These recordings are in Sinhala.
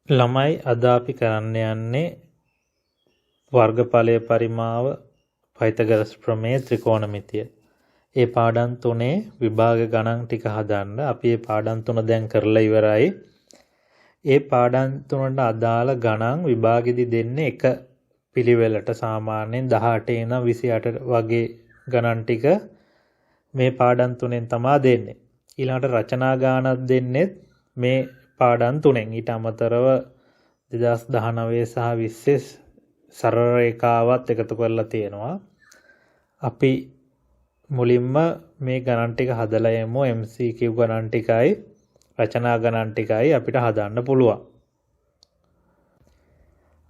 ළමයි අද අපි කරන්න යන්නේ වර්ගඵලයේ පරිමාව පයිතගරස් ප්‍රමේය ත්‍රිකෝණමිතිය. ඒ පාඩම් තුනේ විභාග ගණන් ටික හදන්න අපි මේ පාඩම් තුන දැන් කරලා ඉවරයි. ඒ පාඩම් තුනට අදාළ ගණන් විභාගෙදි දෙන්නේ එක පිළිවෙලට සාමාන්‍යයෙන් 18 ඉඳන් 28 වගේ ගණන් ටික මේ පාඩම් තුනෙන් තමයි දෙන්නේ. ඊළඟට රචනා ගානක් දෙන්නේ මේ පාඩම් තුනෙන්. ඊට අමතරව 2019 සහ 20 සරල රේඛාවත් එකතු කරලා තියෙනවා. අපි මුලින්ම මේ ගණන් ටික හදලා යමු. MCQ ගණන් ටිකයි රචනා ගණන් ටිකයි අපිට හදන්න පුළුවන්.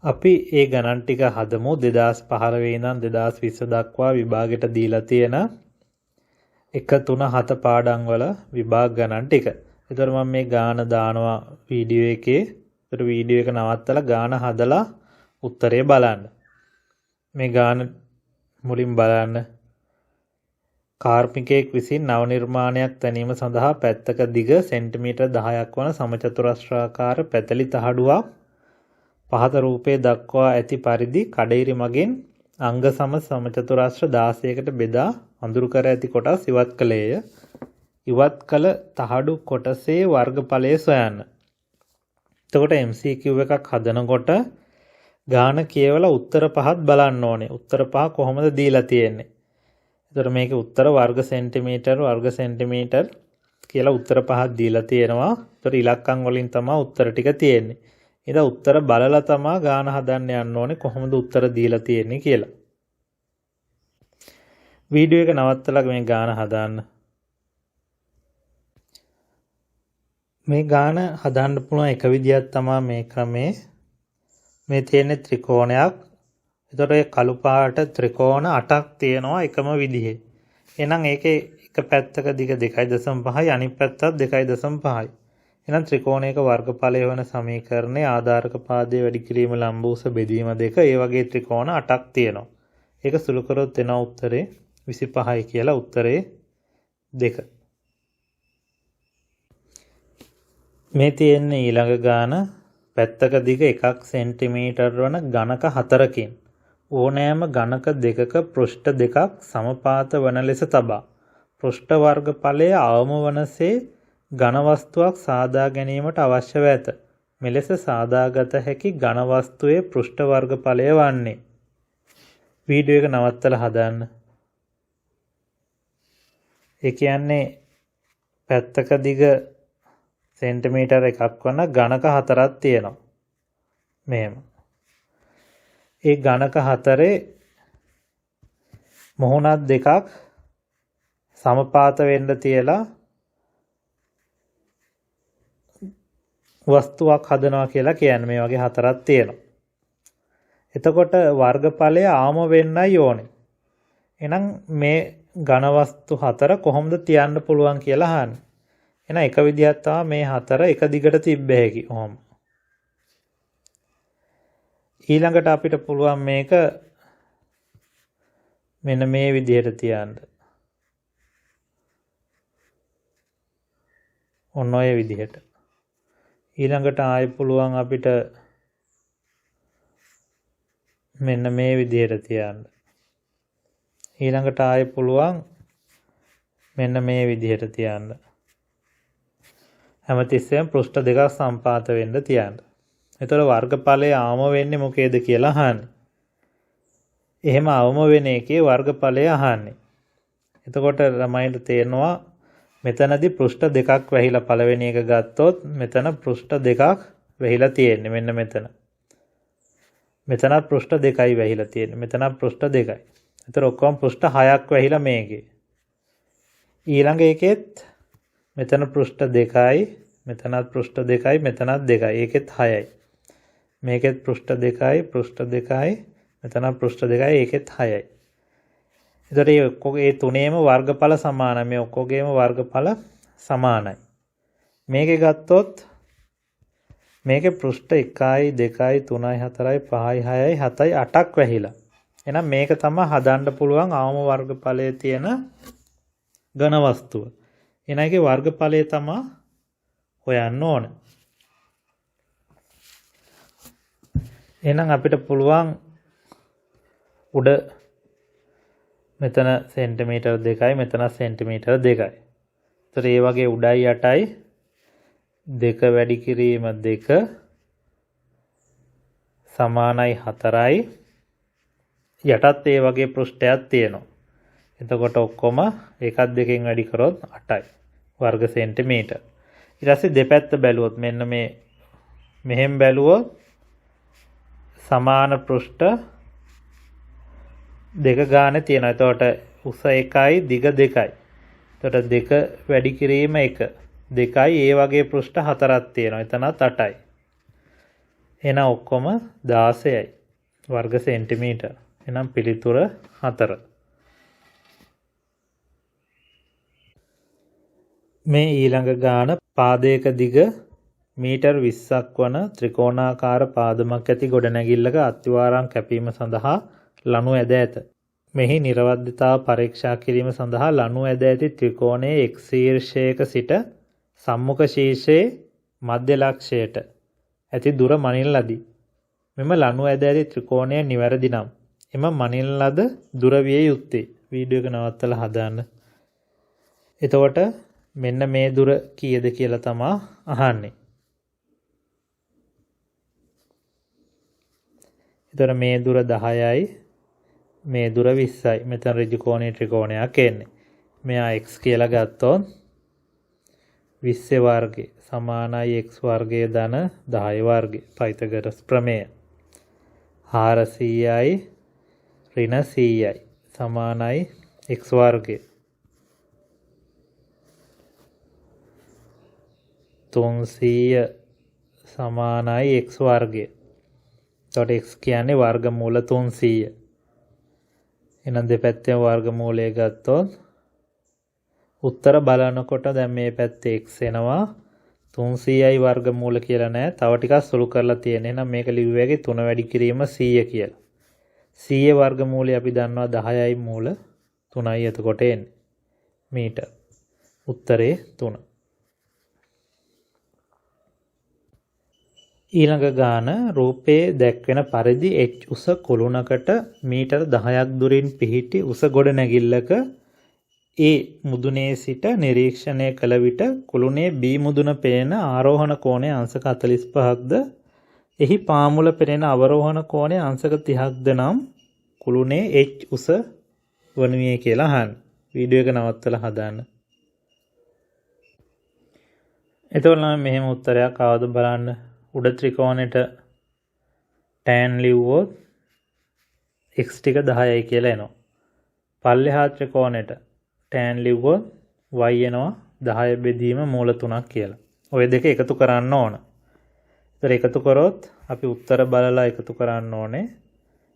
අපි ඒ ගණන් ටික හදමු 2015 ඉඳන් 2020 දක්වා විභාගෙට දීලා තියෙන 1 3 7 පාඩම් වල විභාග ගණන් ටික. ඒතර මම මේ ගාන දානවා වීඩියෝ එකේ. ඒතර වීඩියෝ එක නවත්තලා ගාන හදලා උත්තරේ බලන්න. මේ ගාන මුලින් බලන්න. කාර්මිකයෙක් විසින් නව නිර්මාණයක් තැනීම සඳහා පැත්තක දිග සෙන්ටිමීටර් 10ක් වන සමචතුරස්‍රාකාර පැතලි තහඩුවක් පහත රූපයේ දක්වා ඇති පරිදි කඩිරි මගින් අංග සම සමචතුරස්‍ර 16කට බෙදා අඳුරු කර ඇති කොටස් ඉවත් කළේය. ඉවත් කළ තහඩු කොටසේ වර්ගඵලය සොයන්න. එතකොට MCQ එකක් හදනකොට ගාන කියවලා උත්තර පහත් බලන්න ඕනේ. උත්තර පහ කොහොමද දීලා තියෙන්නේ? එතකොට මේකේ උත්තර වර්ග සෙන්ටිමීටර් කියලා උත්තර පහක් දීලා තියෙනවා. එතකොට ඉලක්කම් වලින් තමයි උත්තර ටික තියෙන්නේ. ඉතින් උත්තර බලලා තමයි ගාන හදන්න යන්න ඕනේ කොහොමද උත්තර දීලා තියෙන්නේ කියලා. වීඩියෝ එක නවත්තලා මේ ගාන හදාන්න. මේ ගාන හදාන්න පුළුවන් එක විදියක් තමයි මේ ක්‍රමේ. මේ තියෙන ත්‍රිකෝණයක්. ඒතකොට ඒ කළු පාට ත්‍රිකෝණ 8ක් තියෙනවා එකම විදිහේ. එහෙනම් ඒකේ එක පැත්තක දිග 2.5යි අනිත් පැත්තත් 2.5යි. එහෙනම් ත්‍රිකෝණයක වර්ගඵලය වන සමීකරණයේ ආධාරක පාදයේ වැඩි කිරීම ලම්බ උස බෙදීම දෙක ඒ වගේ ත්‍රිකෝණ 8ක් තියෙනවා. ඒක සුළු කරොත් එන උත්තරේ 25යි කියලා උත්තරේ 2. මේ තියෙන ඊළඟ ගාන පැත්තක දිග 1 සෙන්ටිමීටර් වන ඝනක 4කින් ඕනෑම ඝනක දෙකක පෘෂ්ඨ දෙකක් සමපාත වන ලෙස තබා පෘෂ්ඨ වර්ගඵලය අවම වනසේ ඝන වස්තුවක් සාදා ගැනීමට අවශ්‍යව ඇත. මෙලෙස සාදාගත හැකි ඝන වස්තුවේ පෘෂ්ඨ වර්ගඵලය වන්නේ. වීඩියෝ එක නවත්තලා හදන්න. ඒ කියන්නේ පැත්තක දිග සෙන්ටිමීටර් එකක් වන ඝනක 4ක් තියෙනවා. මෙහෙම. ඒ ඝනක 4 මුහුණක් දෙකක් සමපාත වෙන්න තියලා වස්තුවක් හදනවා කියලා කියන්නේ මේ වගේ 4ක් තියෙනවා. එතකොට වර්ගඵලය ආම වෙන්නයි ඕනේ. එහෙනම් මේ ඝන වස්තු 4 කොහොමද තියන්න පුළුවන් කියලා අහන්නේ. එහෙනම් එක විදියක් තමයි මේ 4 එක දිගට තිබ්බ හැකි. ඔහොම. ඊළඟට අපිට පුළුවන් මේක මෙන්න මේ විදිහට තියන්න. ඔන්න ඔය විදිහට. ඊළඟට ආයෙ පුළුවන් අපිට මෙන්න මේ විදිහට තියන්න. ඊළඟට ආයෙ පුළුවන් මෙන්න මේ විදිහට තියන්න. හැමතිස්සෙම පෘෂ්ඨ දෙකක් සම්පාත වෙන්න තියන්න. එතකොට වර්ගඵලය අවම වෙන්නේ මොකේද කියලා අහන්නේ. එහෙම අවම වෙන එකේ වර්ගඵලය අහන්නේ. එතකොට ළමයින්ට තේරෙනවා මෙතනදී පෘෂ්ඨ දෙකක් වැහිලා පළවෙනි එක ගත්තොත් මෙතන පෘෂ්ඨ දෙකක් වැහිලා තියෙන්නේ මෙන්න මෙතන. මෙතනත් පෘෂ්ඨ දෙකයි වැහිලා තියෙන්නේ. මෙතනත් පෘෂ්ඨ දෙකයි. ඒතර ඔක්කොම පෘෂ්ඨ 6ක් වැහිලා මේකේ. ඊළඟ එකෙත් මෙතන පෘෂ්ඨ දෙකයි, මෙතනත් පෘෂ්ඨ දෙකයි, මෙතනත් දෙකයි. ඒකෙත් 6යි. මේකෙත් පෘෂ්ඨ දෙකයි, මෙතනත් පෘෂ්ඨ දෙකයි, ඒකෙත් 6යි. එතකොට මේ තුනේම වර්ගඵල සමානයි. මේ ඔක්කොගේම වර්ගඵල සමානයි. මේකේ ගත්තොත් මේකේ පෘෂ්ඨ 1යි 2යි 3යි 4යි 5යි 6යි 7යි 8ක් වැහිලා. එහෙනම් මේක තමයි හදන්න පුළුවන් අවම වර්ගඵලයේ තියෙන ඝන වස්තුව. එහෙනම් ඒකේ වර්ගඵලය තමයි හොයන්න ඕන. එහෙනම් අපිට පුළුවන් උඩ මෙතන සෙන්ටිමීටර් 2යි මෙතන සෙන්ටිමීටර් 2යි. ඒතර ඒ වගේ උඩයි යටයි 2 වැඩි කිරීම 2 සමානයි 4යි. යටත් ඒ වගේ පෘෂ්ඨයක් තියෙනවා. එතකොට ඔක්කොම එකත් දෙකෙන් වැඩි කරොත් 8යි වර්ග සෙන්ටිමීටර්. ඊට පස්සේ දෙපැත්ත බැලුවොත් මෙන්න මේ මෙහෙම බැලුවොත් සමාන පෘෂ්ඨ දෙක ගානේ තියෙනවා. එතකොට උස 1යි දිග 2යි. එතකොට 2 වැඩි කිරීම 1 2යි ඒ වගේ පෘෂ්ඨ 4ක් තියෙනවා. එතනත් 8යි. එහෙනම් ඔක්කොම 16යි වර්ග සෙන්ටිමීටර්. එහෙනම් පිළිතුර 4. මේ ඊළඟ ගාන පාදයක දිග මීටර් 20ක් වන ත්‍රිකෝණාකාර පාදමක් ඇති ගොඩනැගිල්ලක අත්විවරම් කැපීම සඳහා ලනු ඇද ඇත. මෙහි නිර්වද්‍යතාව පරීක්ෂා කිරීම සඳහා ලනු ඇද ඇති ත්‍රිකෝණයේ එක් ශීර්ෂයක සිට සම්මුඛ ශීර්ෂයේ මධ්‍ය ලක්ෂයට ඇති දුර මනින ලදී. මෙම ලනු ඇද ඇති ත්‍රිකෝණය නිවැරදි නම් එම මනින ලද දුර විය යුත්තේ. වීඩියෝ එක නවත්තලා හදාන්න. එතකොට මෙන්න මේ දුර කීයද කියලා තමයි අහන්නේ. එතකොට මේ දුර 10යි මේ දුර 20යි. මෙතන ඍජු කෝණීය ත්‍රිකෝණයක් එන්නේ. මෙයා x කියලා ගත්තොත් 20 වර්ගය සමානයි x වර්ගය ධන 10 වර්ගය. පයිතගොරස් ප්‍රමේය. 400යි ඍණ 100යි සමානයි x වර්ගය. 300 සමානයි x වර්ගය. එතකොට x කියන්නේ වර්ගමූල 300. එහෙනම් දෙපැත්තෙන් වර්ගමූලය ගත්තොත් උත්තර බලනකොට දැන් මේ පැත්තේ x එනවා 300යි වර්ගමූල කියලා නෑ. තව ටිකක් සුළු කරලා තියෙන. එහෙනම් මේක ලිව්වේගේ 3 වැඩි කිරීම 100 කියලා. 100 වර්ගමූලය අපි දන්නවා 10යි මූල 3යි එතකොට එන්නේ. මීටර්. උත්තරේ 3. ඊළඟ ගාන රූපයේ දැක්වෙන පරිදි h උස කුළුණකට මීටර 10ක් දුරින් පිහිටි උස ගොඩනැගිල්ලක A මුදුනේ සිට නිරීක්ෂණය කළ විට කුළුණේ B මුදුන පෙනෙන ආරෝහණ කෝණය අංශක 45ක්ද එහි පාමුල පෙනෙන අවරෝහණ කෝණය අංශක 30ක්ද නම් කුළුණේ h උස වනුයේ කියලා අහන්න. වීඩියෝ එක නවත්තලා හදාන්න. එතකොට නම් මෙහෙම උත්තරයක් ආවද බලන්න. උඩ ත්‍රිකෝණයට tan ලිව්වොත් x ටික 10යි කියලා එනවා. පල්ලෙහා ත්‍රිකෝණයට tan ලිව්වොත් y එනවා 10 බෙදීම මූල 3ක් කියලා. ඔය දෙක එකතු කරන්න ඕන. ඒතර එකතු කරොත් අපි උත්තර බලලා එකතු කරන්න ඕනේ.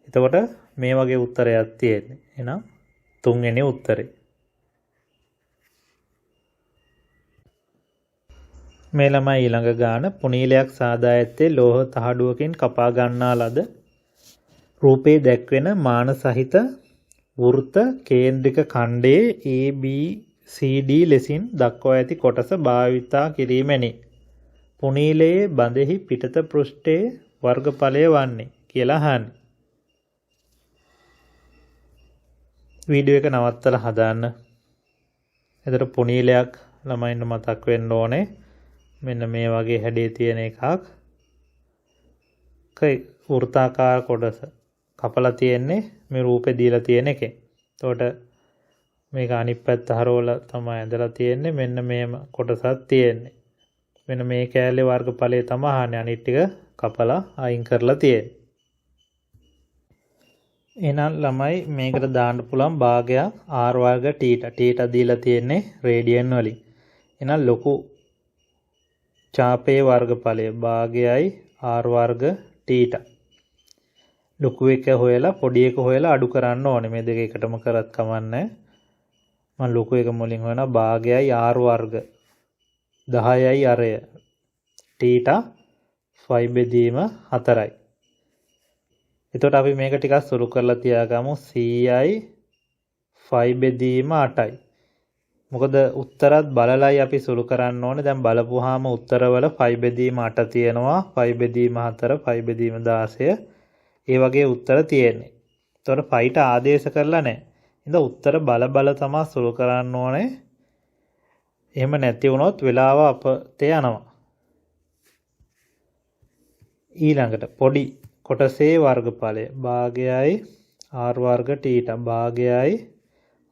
එතකොට මේ වගේ උත්තරයක් තියෙන්නේ. එහෙනම් තුන්වෙනි උත්තරේ. මේ ළමයි ඊළඟ ගාන පුනීලයක් සාදා ඇත්තේ ලෝහ තහඩුවකින් කපා ගන්නා ලද රූපේ දැක්වෙන මාන සහිත වෘත්ත කේන්ද්‍රික ඛණ්ඩයේ ABCD ලෙසින් දක්වා ඇති කොටස භාවිතා කිරීමෙනි. පුනීලයේ බඳෙහි පිටත පෘෂ්ඨයේ වර්ගඵලය වන්නේ කියලා අහන්නේ. වීඩියෝ එක නවත්තලා හදාන්න. එතකොට පුනීලයක් ළමයින්ට මතක් වෙන්න ඕනේ. මෙන්න මේ වගේ හැඩේ තියෙන එකක් වෘත්තාකාර කොටස කපලා තියෙන්නේ මේ රූපේ දීලා තියෙන එකෙන්. එතකොට මේක අනිත් පැත්ත හරවලා තමයි ඇදලා තියෙන්නේ. මෙන්න මේම කොටසක් තියෙන්නේ. මෙන්න මේ කෑල්ලේ වර්ගඵලය තමයි අහන්නේ. අනිත් ටික කපලා අයින් කරලා තියෙන්නේ. එහෙනම් ළමයි මේකට දාන්න පුළුවන් භාගයක් r වර්ග θ දීලා තියෙන්නේ රේඩියන් වලින්. එහෙනම් ලොකු ඡාපයේ වර්ගඵලය භාගයයි r වර්ග θ. ලොකු එක හොයලා පොඩි එක හොයලා අඩු කරන්න ඕනේ. මේ දෙක එකටම කරත් කමන්නේ. මම ලොකු එක මුලින් හොයනවා භාගයයි r වර්ග 10යි අරය θ 5 බෙදීම 4යි. එතකොට අපි මේක ටිකක් සුළු කරලා තියාගමු. c යි 5 බෙදීම 8යි. මොකද උත්තරත් බලලයි අපි සුළු කරන්න ඕනේ. දැන් බලපුවාම උත්තරවල 5 බෙදීම 8 තියෙනවා. 5 බෙදීම 4 5 බෙදීම 16 ඒ වගේ උත්තර තියෙන්නේ. එතකොට පයිට ආදේශ කරලා නැහැ. ඉතින් උත්තර බල තමයි සුළු කරන්න ඕනේ. එහෙම නැති වුණොත් වෙලාව අපතේ යනවා. ඊළඟට පොඩි කොටසේ වර්ගඵලය භාගයයි r වර්ග θ භාගයයි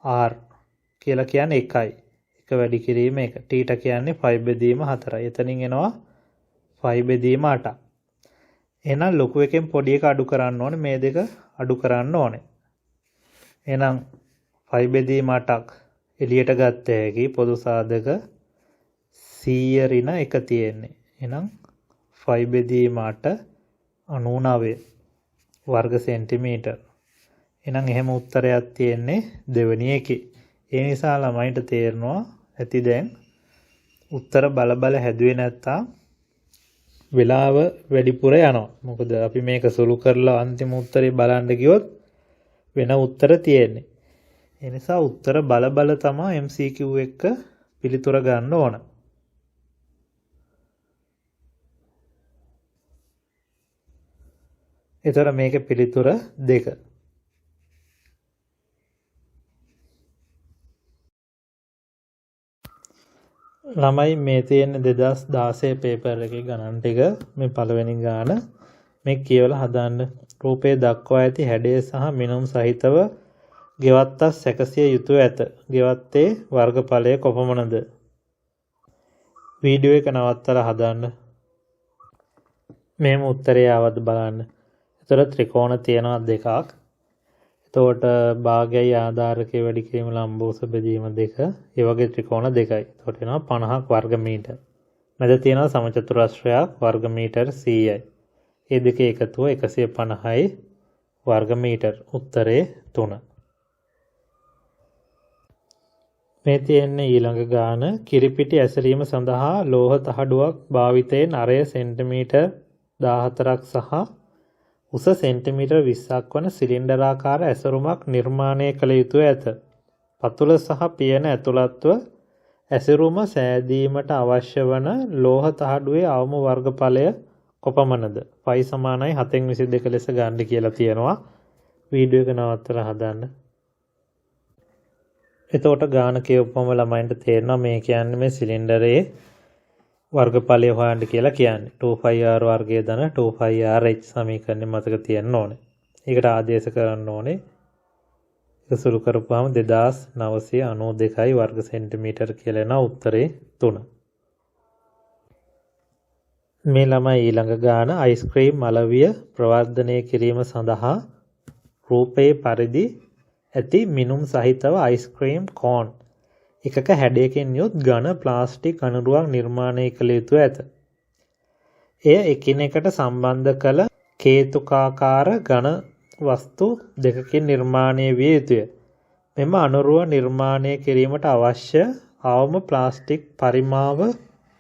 r කියලා කියන්නේ 1යි. 1 වැඩි කිරීම 1. θ කියන්නේ 5 බෙදීම 4යි. එතනින් එනවා 5 බෙදීම 8. එහෙනම් ලොකු එකෙන් පොඩි එක අඩු කරන්න ඕනේ. මේ දෙක අඩු කරන්න ඕනේ. එහෙනම් 5 බෙදීම 8ක් එළියට ගත්ත හැකි පොදු සාධක 100 ඍණ 1 තියෙන්නේ. එහෙනම් 5 බෙදීම 8 99 වර්ග සෙන්ටිමීටර්. එහෙනම් එහෙම උත්තරයක් තියෙන්නේ දෙවෙනි එකේ. ඒ නිසා ළමයින්ට තේරෙනවා ඇති දැන් උත්තර බල හැදුවේ නැත්තම් වෙලාව වැඩිපුර යනවා. මොකද අපි මේක සුළු කරලා අන්තිම උත්තරේ බලන්න ගියොත් වෙන උත්තර තියෙන්නේ. ඒ නිසා උත්තර බල තමයි MCQ එක පිළිතුර ගන්න ඕන. ඒතර මේක පිළිතුර 2. ළමයි මේ තියෙන 2016 පේපර් එකේ ගණන් ටික මේ පළවෙනි ගාන මේ කියවලා හදාන්න. රූපයේ දක්වා ඇති හැඩය සහ මිනුම් සහිතව ගෙවත්තක් සැකසිය යුතුය ඇත. ගෙවත්තේ වර්ගඵලය කොපමණද? වීඩියෝ එක නවත්තලා හදාන්න. මෙහෙම උත්තරය ආවද බලන්න. ඒතර ත්‍රිකෝණ තියෙනවා දෙකක්. එතකොට භාගයයි ආධාරකයේ වැඩි කිරීම ලම්බෝස බෙදීම 2. ඒ වගේ ත්‍රිකෝණ දෙකයි. එතකොට එනවා 50ක් වර්ග මීටර. මැද තියෙනවා සමචතුරස්‍රයක් වර්ග මීටර 100යි. ඒ දෙකේ එකතුව 150යි වර්ග මීටර. උත්තරේ 3. මේ තියෙන්නේ ඊළඟ ගාන කිරිපිටි ඇසරීම සඳහා ලෝහ තහඩුවක් භාවිතයෙන් අරය සෙන්ටිමීටර් 14ක් සහ උස සෙන්ටිමීටර් 20ක් වන සිලින්ඩරාකාර ඇසරුමක් නිර්මාණය කළ යුතු ඇත. පතුල සහ පියන ඇතුළත්ව ඇසරුම සෑදීමට අවශ්‍ය වන ලෝහ තහඩුවේ අවම වර්ගඵලය කොපමණද? π සමානයි 7/22 ලෙස ගන්න කියලා තියෙනවා. වීඩියෝ එක නවත්තලා හදන්න. එතකොට ගාන කියවපුවම ළමයින්ට තේරෙනවා මේ කියන්නේ මේ සිලින්ඩරයේ වර්ගඵලය හොයන්න කියලා කියන්නේ. 2πr වර්ගය දන 2πrh සමීකරණය මතක තියන්න ඕනේ. ඒකට ආදේශ කරන්න ඕනේ. ඒක සුළු කරපුවාම 2992යි වර්ග සෙන්ටිමීටර කියලා එන උත්තරේ 3. මේ ළමයි ඊළඟ ගාන අයිස්ක්‍රීම් මලවිය ප්‍රවර්ධනය කිරීම සඳහා රූපයේ පරිදි ඇති මිනුම් සහිතව අයිස්ක්‍රීම් කෝන් එකක හැඩයකින් යුත් ඝන ප්ලාස්ටික් අණුරුවක් නිර්මාණය කළ යුතු ඇත. එය එකිනෙකට සම්බන්ධ කළ කේතුකාකාර ඝන වස්තු දෙකකින් නිර්මාණය විය යුතුය. මෙම අණුරුව නිර්මාණය කිරීමට අවශ්‍ය අවම ප්ලාස්ටික් පරිමාව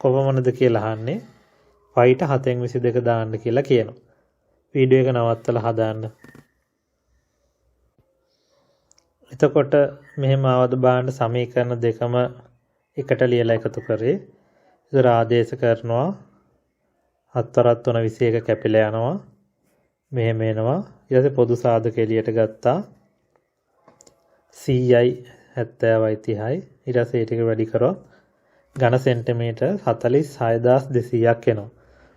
කොපමණද කියලා අහන්නේ. පයිට 7/22 දාන්න කියලා කියනවා. වීඩියෝ එක නවත්තලා හදාන්න. එතකොට මෙහෙම ආවද බලන්න සමීකරණ දෙකම එකට ලියලා එකතු කරේ. ඉතින් ආදේශ කරනවා 7 3 21 කැපිලා යනවා. මෙහෙම එනවා. ඊට පස්සේ පොදු සාධක එළියට ගත්තා. 100යි 70යි 30යි. ඊට පස්සේ ඒ ටික වැඩි කරොත් ඝන සෙන්ටිමීටර් 46200ක් එනවා.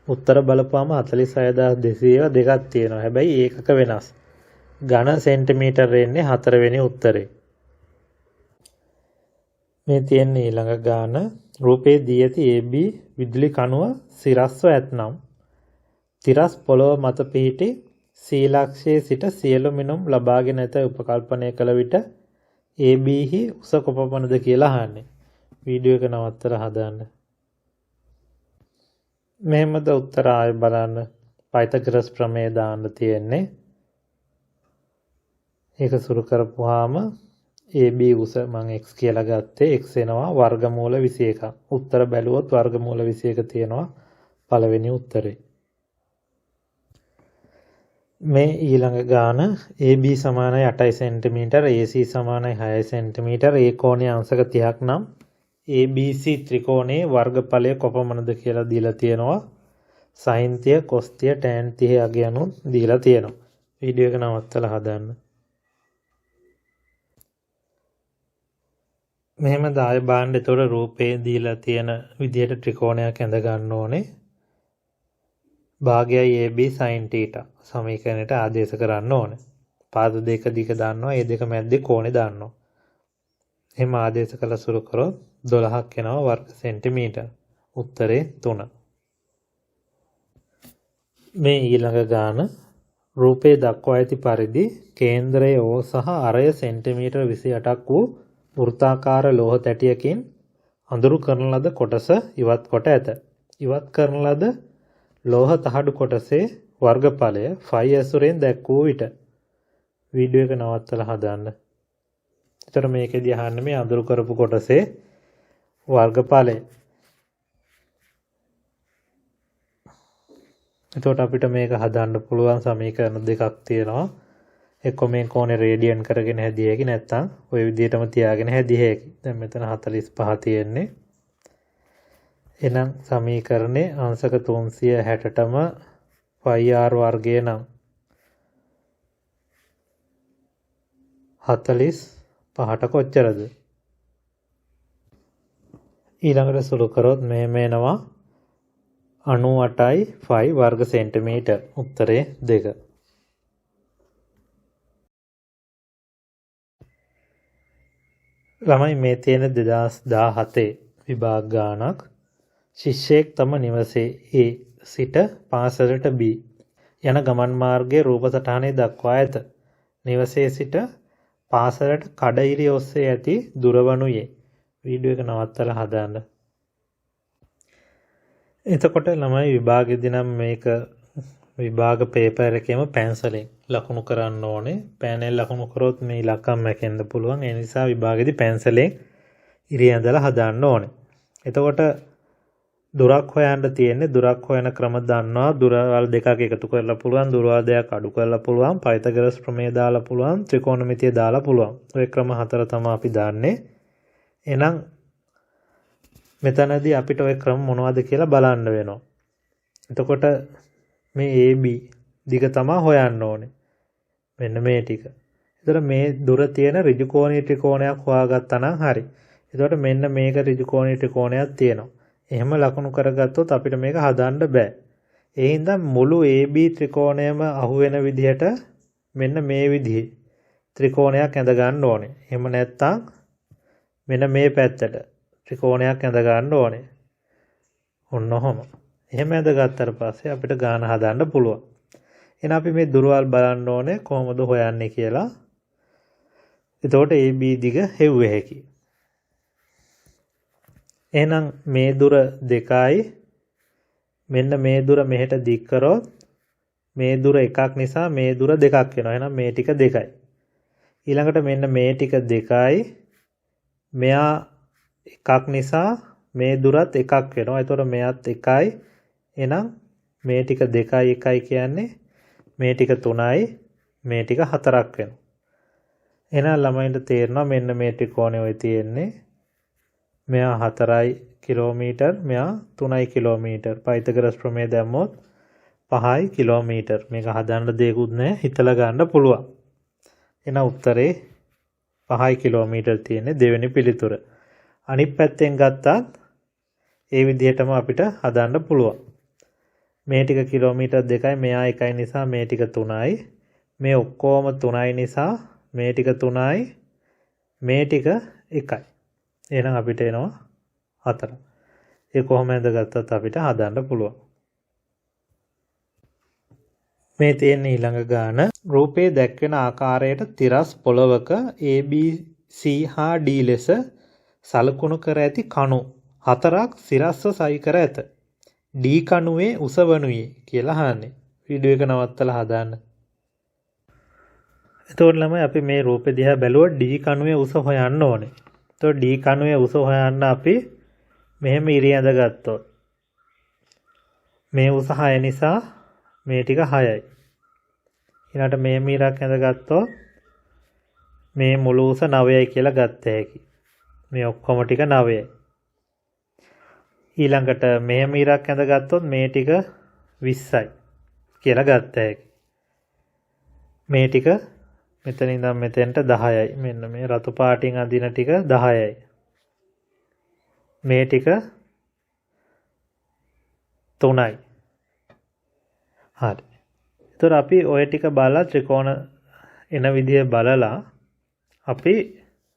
උත්තර බලපුවාම 46200 දෙකක් තියෙනවා. හැබැයි ඒකක වෙනස්. ඝන සෙන්ටිමීටර එන්නේ 4 වෙනි උත්තරේ. මේ තියෙන ඊළඟ ගාන රූපේ දී ඇති AB විදුලි කණුව සිරස්ව ඇතනම් තිරස් පොළොව මත පිහිටි සීලක්ෂයේ සිට සියලු මිනුම් ලබාගෙන ඇත උපකල්පනය කළ විට AB හි උස කොපමණද කියලා අහන්නේ. වීඩියෝ එක නවත්තලා හදාන්න. මෙහෙමද උත්තර ආයෙ බලන්න. පයිතගොරස් ප්‍රමේය දාන්න තියෙන්නේ. ඒක සුරු කරපුවාම AB උස මම x කියලා ගත්තේ x එනවා වර්ගමූල 21ක්. උත්තර බැලුවොත් වර්ගමූල 21 තියෙනවා පළවෙනි උත්තරේ. මේ ඊළඟ ගාන AB සමානයි 8 cm AC සමානයි 6 cm ඒ කෝණයේ අංශක 30ක් නම් ABC ත්‍රිකෝණයේ වර්ගඵලය කොපමණද කියලා දීලා තියෙනවා. sin 30 cos 30 tan 30 අගයන්ුත් දීලා තියෙනවා. වීඩියෝ එක නවත්තලා හදන්න. මෙහෙම දාය බාන්න එතකොට රූපේ දීලා තියෙන විදියට ත්‍රිකෝණයක් ඇඳ ගන්න ඕනේ. භාගයයි AB sin θ සමීකරණයට ආදේශ කරන්න ඕනේ. පාද දෙක දිග දාන්නවා, ඒ දෙක මැද්දේ කෝණේ දාන්නවා. එහෙම ආදේශ කළ සුළු කරොත් 12ක් එනවා වර්ග සෙන්ටිමීටර. උත්තරේ 3. මේ ඊළඟ ගාන රූපේ දක්වා ඇති පරිදි කේන්ද්‍රයේ O සහ අරය සෙන්ටිමීටර 28ක් වූ වෘත්තාකාර ලෝහ තැටියකින් අඳුරු කරන ලද කොටස ඉවත් කොට ඇත. ඉවත් කරන ලද ලෝහ තහඩු කොටසේ වර්ගඵලය ෆයි ඇසුරෙන් දැක්වූ විට වීඩියෝ එක නවත්තලා හදන්න. එතකොට මේකෙදි අහන්නේ මේ අඳුරු කරපු කොටසේ වර්ගඵලය. එතකොට අපිට මේක හදන්න පුළුවන් සමීකරණ දෙකක් තියෙනවා. එක්ක මේ කෝණේ රේඩියන් කරගෙන හැදිය හැකි, නැත්නම් ওই විදිහටම තියාගෙන හැදිය හැකි. දැන් මෙතන 45 තියෙන්නේ. එහෙනම් සමීකරණේ අංශක 360ටම πr වර්ගය නම් 45ට කොච්චරද? ඊළඟට සුළු කරොත් මේනවා 98යි ෆයි වර්ග සෙන්ටිමීටර්. උත්තරේ 2. ළමයි මේ තියෙන 2017 විභාග ගානක්. ශිෂ්‍යයෙක් තම නිවසේ A සිට පාසලට B යන ගමන් මාර්ගයේ රූප සටහනේ දක්වා ඇත. නිවසේ සිට පාසලට කඩඉරි ඔස්සේ ඇති දුර වනුයේ. වීඩියෝ එක නවත්තලා හදාන්න. එතකොට ළමයි විභාගෙදී නම් මේක විභාග පේපර් එකේම පැන්සලෙන් ලකුණු කරන්න ඕනේ. පෑනෙන් ලකුණු කරොත් මේ ඉලක්කම් මැකෙන්න පුළුවන්. ඒ නිසා විභාගෙදී පැන්සලෙන් ඉරි ඇඳලා හදාන්න ඕනේ. එතකොට දුරක් හොයන්න තියෙන්නේ. දුරක් හොයන ක්‍රම දන්නවා. දුරවල් දෙකක් එකතු කරලා පුළුවන්. දුරවල් දෙකක් අඩු කරලා පුළුවන්. පයිතගොරස් ප්‍රමේය දාලා පුළුවන්. ත්‍රිකෝණමිතිය දාලා පුළුවන්. ඔය ක්‍රම හතර තමයි අපි දාන්නේ. එහෙනම් මෙතනදී අපිට ওই ක්‍රම මොනවද කියලා බලන්න වෙනවා. එතකොට මේ AB දිග තමයි හොයන්න ඕනේ. මෙන්න මේ ටික. එතකොට මේ දුර තියෙන ඍජු කෝණීය ත්‍රිකෝණයක් හොයාගත්තා නම් හරි. එතකොට මෙන්න මේක ඍජු කෝණීය ත්‍රිකෝණයක් තියෙනවා. එහෙම ලකුණු කරගත්තොත් අපිට මේක හදන්න බෑ. ඒ හින්දා මුළු AB ත්‍රිකෝණයම අහු වෙන විදිහට මෙන්න මේ විදිහේ ත්‍රිකෝණයක් ඇඳ ගන්න ඕනේ. එහෙම නැත්නම් මෙන්න මේ පැත්තට ත්‍රිකෝණයක් ඇඳ ගන්න ඕනේ. ඔන්න ඔහොම. එහෙම ඇඳගත්තට පස්සේ අපිට ගාන හදන්න පුළුවන්. එහෙනම් අපි මේ දුරවල් බලන්න ඕනේ කොහොමද හොයන්නේ කියලා. එතකොට AB දිග හෙව්වේ හැකි. එහෙනම් මේ දුර 2යි. මෙන්න මේ දුර මෙහෙට දික් කරොත් මේ දුර එකක් නිසා මේ දුර දෙකක් වෙනවා. එහෙනම් මේ ටික 2යි. ඊළඟට මෙන්න මේ ටික 2යි. මෙයා එකක් නිසා මේ දුරත් එකක් වෙනවා. එතකොට මෙයත් 1යි. එහෙනම් මේ ටික 2යි 1යි කියන්නේ මේ ටික 3යි මේ ටික 4ක් වෙනවා. එහෙනම් ළමයින්ට තේරෙනවා මෙන්න මේ ත්‍රිකෝණය ඔය තියෙන්නේ. මෙයා 4යි කිලෝමීටර්, මෙයා 3යි කිලෝමීටර්. පයිතගොරස් ප්‍රමේය දැම්මොත් 5යි කිලෝමීටර්. මේක හදන්න දෙයක්වත් නැහැ. හිතලා ගන්න පුළුවන්. එහෙනම් උත්තරේ 5යි කිලෝමීටර් තියෙන්නේ දෙවෙනි පිළිතුර. අනිත් පැත්තෙන් ගත්තත් ඒ විදිහටම අපිට හදන්න පුළුවන්. මේ ටික කිලෝමීටර් 2යි, මෙයා 1යි නිසා මේ ටික 3යි. මේ ඔක්කොම 3යි නිසා මේ ටික 3යි, මේ ටික 1යි. එහෙනම් අපිට එනවා 4. ඒ කොහොම ඇඳගත්තත් අපිට හදන්න පුළුවන්. මේ තියෙන ඊළඟ ගාන රූපයේ දැක්වෙන ආකාරයට තිරස් පොළවක ABC හා D ලෙස සලකුණු කර ඇති කණු 4ක් සිරස්ව සවි කර ඇත. D කණුවේ උස වනුයේ කියලා අහන්නේ. වීඩියෝ එක නවත්තලා හදාන්න. එතකොට ළමයි අපි මේ රූපෙ දිහා බැලුවොත් D කණුවේ උස හොයන්න ඕනේ. එතකොට D කණුවේ උස හොයන්න අපි මෙහෙම ඉරි ඇඳගත්තොත් මේ උස 6 නිසා මේ ටික 6යි. ඊළඟට මේ මීරක් ඇඳගත්තොත් මේ මුළු උස 9යි කියලා ගත්ත හැකි. මේ ඔක්කොම ටික 9යි. ඊළඟට මෙහෙම ඉරක් ඇඳගත්තොත් මේ ටික 20යි කියලා ගත්ත හැකි. මේ ටික මෙතන ඉඳන් මෙතෙන්ට 10යි. මෙන්න මේ රතු පාටින් අඳින ටික 10යි. මේ ටික 3යි. හරි. ඒතර අපි ওই ටික බලලා ත්‍රිකෝණ එන විදිය බලලා අපි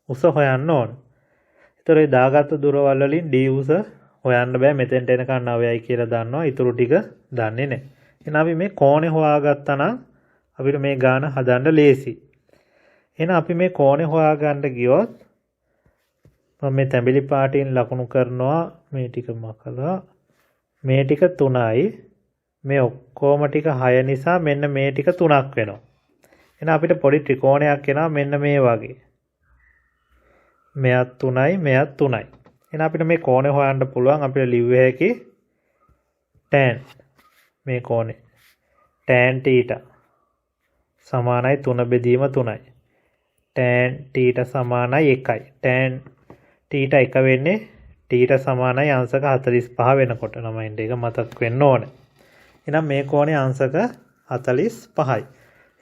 උස හොයන්න ඕන. ඒතර ඒ දාගත්තු දුරවල් වලින් D උස හොයන්න බෑ. මෙතෙන්ට එනකන් 9යි කියලා දන්නවා. ඊටු ටික දන්නේ නැහැ. එහෙනම් අපි මේ කෝණේ හොයාගත්තා නම් අපිට මේ ගාන හදන්න ලේසි. එහෙනම් අපි මේ කෝණේ හොයාගන්න ගියොත් මම මේ තැඹිලි පාටින් ලකුණු කරනවා. මේ ටික මකලා මේ ටික 3යි. මේ ඔක්කොම ටික 6 නිසා මෙන්න මේ ටික 3ක් වෙනවා. එහෙනම් අපිට පොඩි ත්‍රිකෝණයක් එනවා මෙන්න මේ වගේ. මෙයත් 3යි මෙයත් 3යි. එහෙනම් අපිට මේ කෝණය හොයන්න පුළුවන්. අපිට ලිව්වේ හැකි tan මේ කෝණේ tan θ සමානයි 3 බෙදීම 3යි. tan θ සමානයි 1යි. tan θ 1 වෙන්නේ θ සමානයි අංශක 45 වෙනකොට. ළමයින්ට ඒක මතක් වෙන්න ඕනේ. එහෙනම් මේ කෝණේ අංශක 45යි.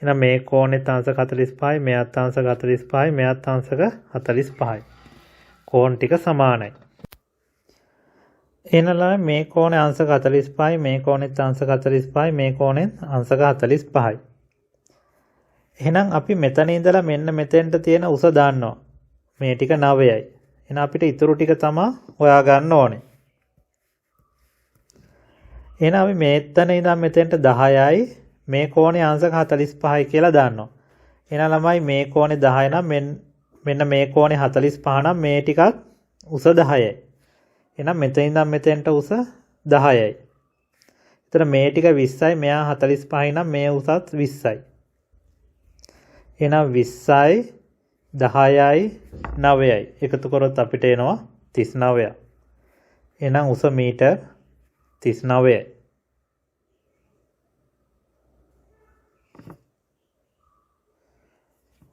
එහෙනම් මේ කෝණෙත් අංශක 45යි, මෙයත් අංශක 45යි, මෙයත් අංශක 45යි. කෝණ ටික සමානයි. එහෙනම් මේ කෝණේ අංශක 45යි, මේ කෝණෙත් අංශක 45යි, මේ කෝණෙත් අංශක 45යි. එහෙනම් අපි මෙතන ඉඳලා මෙන්න මෙතෙන්ට තියෙන උස දාන්නවා. මේ ටික 9යි. එහෙනම් අපිට ඊටු ටික තමයි හොයාගන්න ඕනේ. එහෙනම් අපි මෙතන ඉඳන් මෙතෙන්ට 10යි, මේ කෝණේ අංශක 45යි කියලා දාන්නවා. එහෙනම් ළමයි මේ කෝණේ 10 නම් මෙන්න මේ කෝණේ 45 නම් මේ ටිකත් උස 10යි. එහෙනම් මෙතන ඉඳන් මෙතෙන්ට උස 10යි. එතන මේ ටික 20යි, මෙයා 45යි නම් මේ උසත් 20යි. එහෙනම් 20යි 10යි 9යි එකතු කරොත් අපිට එනවා 39යි. එහෙනම් උස මීටර් 39යි.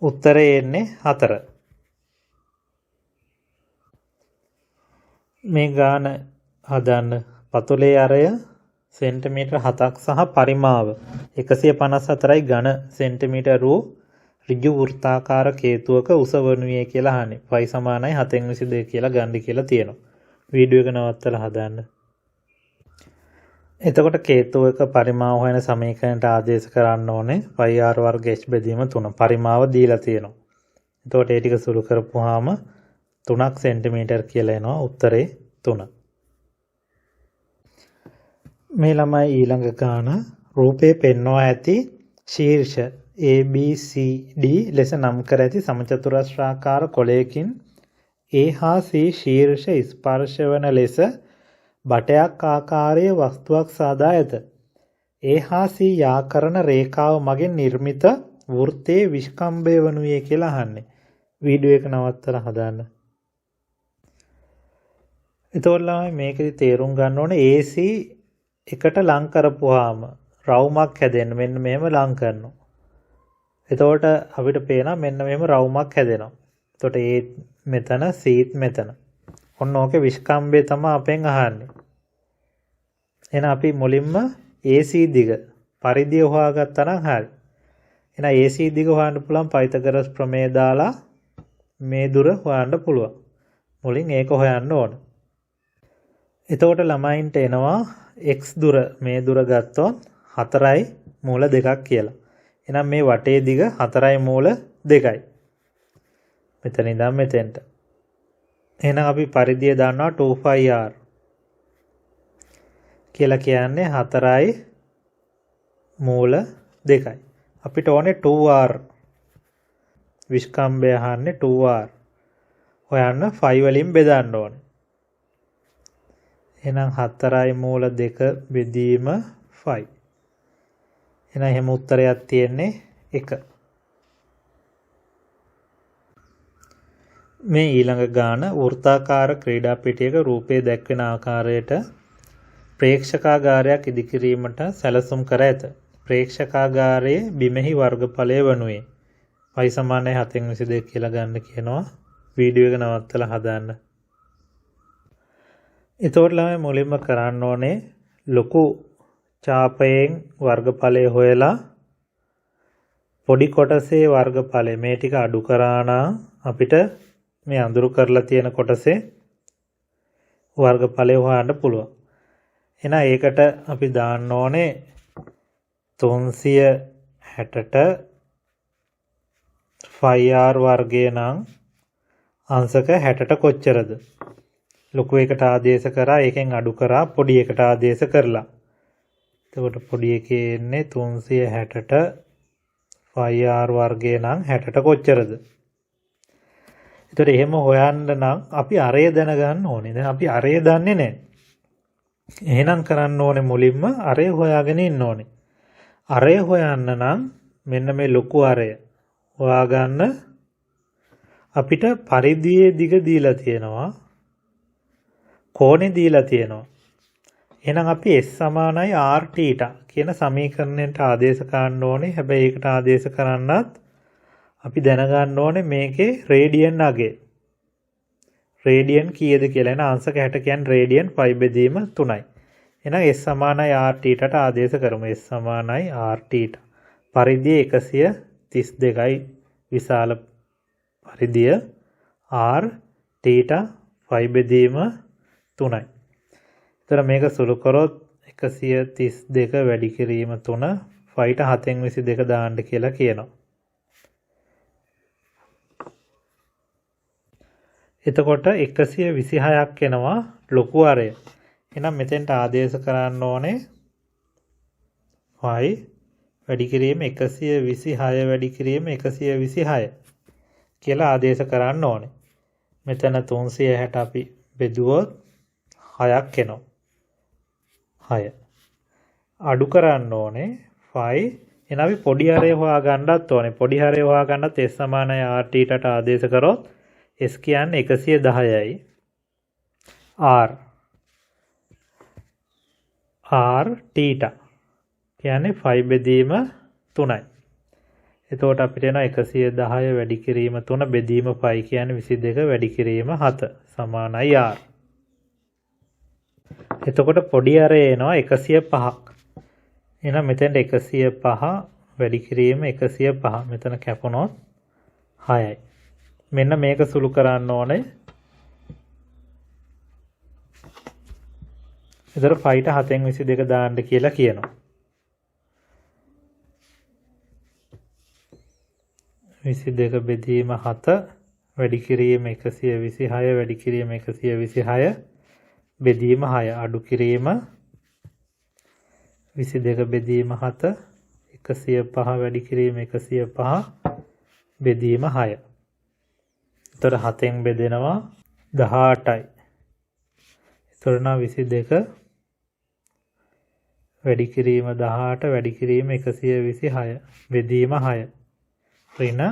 උත්තරේ එන්නේ 4. මේ ගාන හදන්න පතුලේ අරය සෙන්ටිමීටර් 7ක් සහ පරිමාව 154යි ඝන සෙන්ටිමීටර් වූ ඍජු වෘත්තාකාර කේතුවක උස වනුයේ කියලා අහන්නේ. y සමානයි 7/22 කියලා ගන්න කියලා තියෙනවා. වීඩියෝ එක නවත්තලා හදන්න. එතකොට කේතුවක පරිමාව හොයන සමීකරණයට ආදේශ කරන්න ඕනේ πr වර්ග h බෙදීම 3. පරිමාව දීලා තියෙනවා. එතකොට ඒ ටික සුළු කරපුවාම 3ක් සෙන්ටිමීටර් කියලා එනවා. උත්තරේ 3. මේ ළමයි ඊළඟ ගාන රූපේ පෙන්වා ඇති ශීර්ෂ ABCD ලෙස නම් කර ඇති සමචතුරස්‍රාකාර කොළයකින් A හා C ශීර්ෂ ස්පර්ශ වන ලෙස බටයක් ආකාරයේ වස්තුවක් සාදා ඇත. A හා C යාකරන රේඛාව මගින් නිර්මිත වෘත්තයේ විස්කම්භය වනුයේ කියලා අහන්නේ. වීඩියෝ එක නවත්තලා හදාන්න. එතකොට මේකෙදි තේරුම් ගන්න ඕනේ AC එකට ලං කරපුවාම රවුමක් හැදෙන්න මෙන්න මෙහෙම ලං කරනවා. එතකොට අපිට පේනවා මෙන්න මෙහෙම රවුමක් හැදෙනවා. එතකොට A මෙතන C මෙතන. ඔන්න ඕකේ විස්කම්භය තමයි අපෙන් අහන්නේ. එහෙනම් අපි මුලින්ම AC දිග පරිධිය හොයාගත්තා නම් හරි. එහෙනම් AC දිග හොයන්න පුළුවන් පයිතගරස් ප්‍රමේය දාලා මේ දුර හොයන්න පුළුවන්. මුලින් ඒක හොයන්න ඕන. එතකොට ළමයින්ට එනවා x දුර මේ දුර ගත්තොත් 4යි මූල 2ක් කියලා. එහෙනම් මේ වටේ දිග 4යි මූල 2යි. මෙතන ඉඳන් මෙතෙන්ට. එහෙනම් අපි පරිධිය දන්නවා 2πr කියලා කියන්නේ 4යි මූල 2යි. අපිට ඕනේ 2r. විස්කම්භය අහන්නේ 2r. හොයන්න 5 වලින් බෙදන්න ඕනේ. එහෙනම් 4යි මූල 2 බෙදීම 5. එහෙනම් එහෙම උත්තරයක් තියෙන්නේ 1. මේ ඊළඟ ගාන වෘත්තාකාර ක්‍රීඩා පිටියක රූපේ දැක්වෙන ආකාරයට ප්‍රේක්ෂකාගාරයක් ඉදිකිරීමට සැලසුම් කර ඇත. ප්‍රේක්ෂකාගාරයේ බිමෙහි වර්ගඵලය වනුයේ y සමානයි 7/22 කියලා ගන්න කියනවා. වීඩියෝ එක නවත්තලා හදාන්න. එතකොට ළමයි මුලින්ම කරන්න ඕනේ ලොකු ඡාපයෙන් වර්ගඵලය හොයලා පොඩි කොටසේ වර්ගඵලය මේ ටික අඩු කරා නම් අපිට මේ අඳුරු කරලා තියෙන කොටසේ වර්ගඵලය හොයන්න පුළුවන්. එහෙනම් ඒකට අපි දාන්න ඕනේ 360ට 5r වර්ගය නම් අංශක 60ට කොච්චරද? ලොකු එකට ආදේශ කරා ඒකෙන් අඩු කරා පොඩි එකට ආදේශ කරලා. එතකොට පොඩි එකේ එන්නේ 360ට 5r වර්ගය නම් 60ට කොච්චරද? එතකොට එහෙම හොයන්න නම් අපි අරය දැනගන්න ඕනේ. දැන් අපි අරය දන්නේ නැහැ. එහෙනම් කරන්න ඕනේ මුලින්ම අරය හොයාගෙන ඉන්න ඕනේ. අරය හොයන්න නම් මෙන්න මේ ලොකු අරය හොයාගන්න අපිට පරිධියේ දිග දීලා තියෙනවා. කෝණේ දීලා තියෙනවා. එහෙනම් අපි S සමානයි R θ කියන සමීකරණයට ආදේශ කරන්න ඕනේ. හැබැයි ඒකට ආදේශ කරන්නත් අපි දැනගන්න ඕනේ මේකේ රේඩියන් අගය. රේඩියන් කීයද කියලා. එන අංශක 60 කියන්නේ රේඩියන් π බෙදීම 3යි. එහෙනම් S සමානයි R θ ට ආදේශ කරමු. S සමානයි R θ. පරිධිය 132යි විශාල පරිධිය R θ π බෙදීම 3යි. එතන මේක සුළු කරොත් 132 වැඩි කිරීම 3 5ට 7න් 22 දාන්න කියලා කියනවා. එතකොට 126ක් එනවා ලොකු අරය. එහෙනම් මෙතෙන්ට ආදේශ කරන්න ඕනේ 5 වැඩි කිරීම 126 වැඩි කිරීම 126 කියලා ආදේශ කරන්න ඕනේ. මෙතන 360 අපි බෙදුවොත් 6ක් එනවා. 6 අඩු කරන්න ඕනේ 5. එහෙනම් අපි පොඩි හරය හොයාගන්නත් ඕනේ. පොඩි හරය හොයාගන්නත් S සමානයි R θ ට ආදේශ කරොත් S කියන්නේ 110යි. R θ කියන්නේ 5 බෙදීම 3යි. එතකොට අපිට එනවා 110 වැඩි කිරීම 3 බෙදීම 5 කියන්නේ 22 වැඩි කිරීම 7 සමානයි R. එතකොට පොඩි අරය එනවා 105ක්. එහෙනම් මෙතෙන්ට 105 වැඩි කිරීම 105 මෙතන කැපුණොත් 6යි. මෙන්න මේක සුළු කරන්න ඕනේ. එතකොට 5ට 7න් 22 දාන්න කියලා කියනවා. 22 බෙදීම 7 වැඩි කිරීම 126 වැඩි කිරීම 126 බෙදීම 6 අඩු කිරීම 22 බෙදීම 7 105 වැඩි කිරීම 105 බෙදීම 6. එතකොට 7න් බෙදෙනවා 18යි. එතකොට 22 වැඩි කිරීම 18 වැඩි කිරීම 126 බෙදීම 6. ඍණ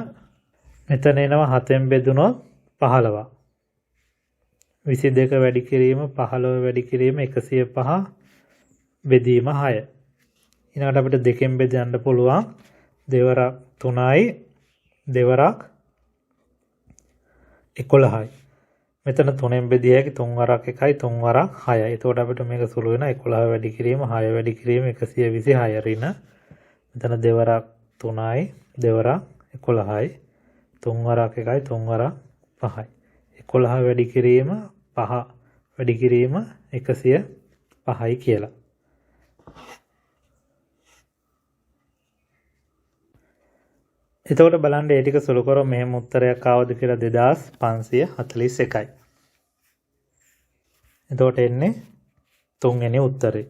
මෙතන එනවා 7න් බෙදුනොත් 15ක්. 22 වැඩි කිරීම 15 වැඩි කිරීම 105 බෙදීම 6. ඊළඟට අපිට දෙකෙන් බෙදන්න පුළුවන්. දෙවරක් 3යි දෙවරක් 11යි. මෙතන 3ෙන් බෙදිය හැකි 3 වරක් 1යි 3 වරක් 6යි. එතකොට අපිට මේක සුළු වෙනවා 11 වැඩි කිරීම 6 වැඩි කිරීම 126 ඍණ. මෙතන දෙවරක් 3යි දෙවරක් 11යි 3 වරක් 1යි 3 වරක් 5යි. 11 වැඩි කිරීම 5 වැඩි කිරීම 105යි කියලා. එතකොට බලන්න ඒ ටික සුළු කරොත් මෙහෙම උත්තරයක් ආවද කියලා 2541යි. එතකොට එන්නේ 3 වෙනි උත්තරේ.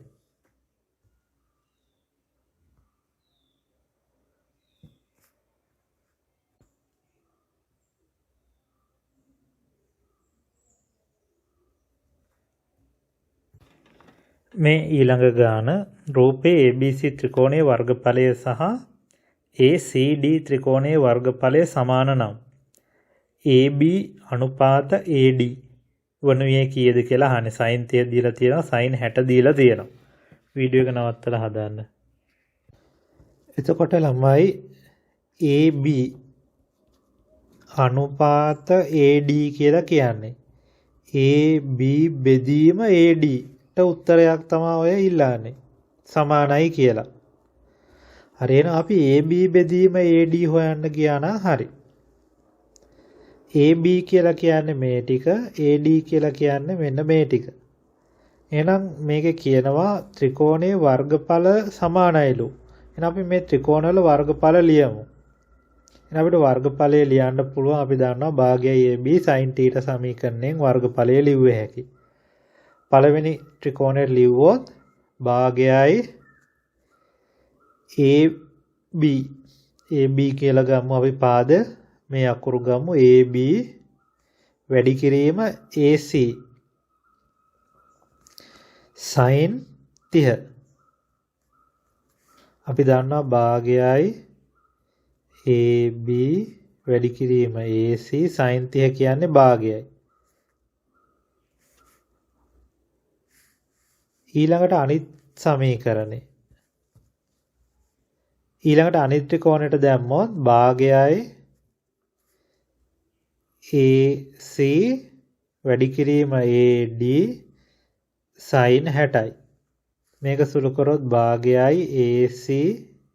මේ ඊළඟ ගාන රූපේ ABC ත්‍රිකෝණයේ වර්ගඵලය සහ ACD ත්‍රිකෝණයේ වර්ගඵලය සමාන නම් AB අනුපාත AD වනුයේ කීයද කියලා අහන්නේ. sin 30 දීලා තියෙනවා, sin 60 දීලා තියෙනවා. වීඩියෝ එක නවත්තලා හදාන්න. එතකොට ළමයි AB අනුපාත AD කියලා කියන්නේ AB බෙදීම AD ට උත්තරයක් තමයි ඔය ඉල්ලන්නේ. සමානයි කියලා. හරි එහෙනම් අපි AB බෙදීම AD හොයන්න ගියා නම් හරි. AB කියලා කියන්නේ මේ ටික, AD කියලා කියන්නේ මෙන්න මේ ටික. එහෙනම් මේකේ කියනවා ත්‍රිකෝණයේ වර්ගඵල සමානයිලු. එහෙනම් අපි මේ ත්‍රිකෝණවල වර්ගඵල ලියමු. එහෙනම් අපිට වර්ගඵලය ලියන්න පුළුවන්. අපි දන්නවා භාගයයි AB sin θ සමීකරණයෙන් වර්ගඵලය ලිව්වේ හැකි. පළවෙනි ත්‍රිකෝණයට ලිව්වොත් භාගයයි AB කියලා ගමු අපි පාද මේ අකුරු ගමු AB වැඩි කිරීම AC sin 30 අපි දන්නවා භාගයයි AB වැඩි කිරීම AC sin 30 කියන්නේ භාගයයි. ඊළඟට අනිත් සමීකරණේ ඊළඟට අනිත් ත්‍රිකෝණයට දැම්මොත් භාගයයි AC වැඩි කිරීම AD sin 60යි. මේක සුළු කරොත් භාගයයි AC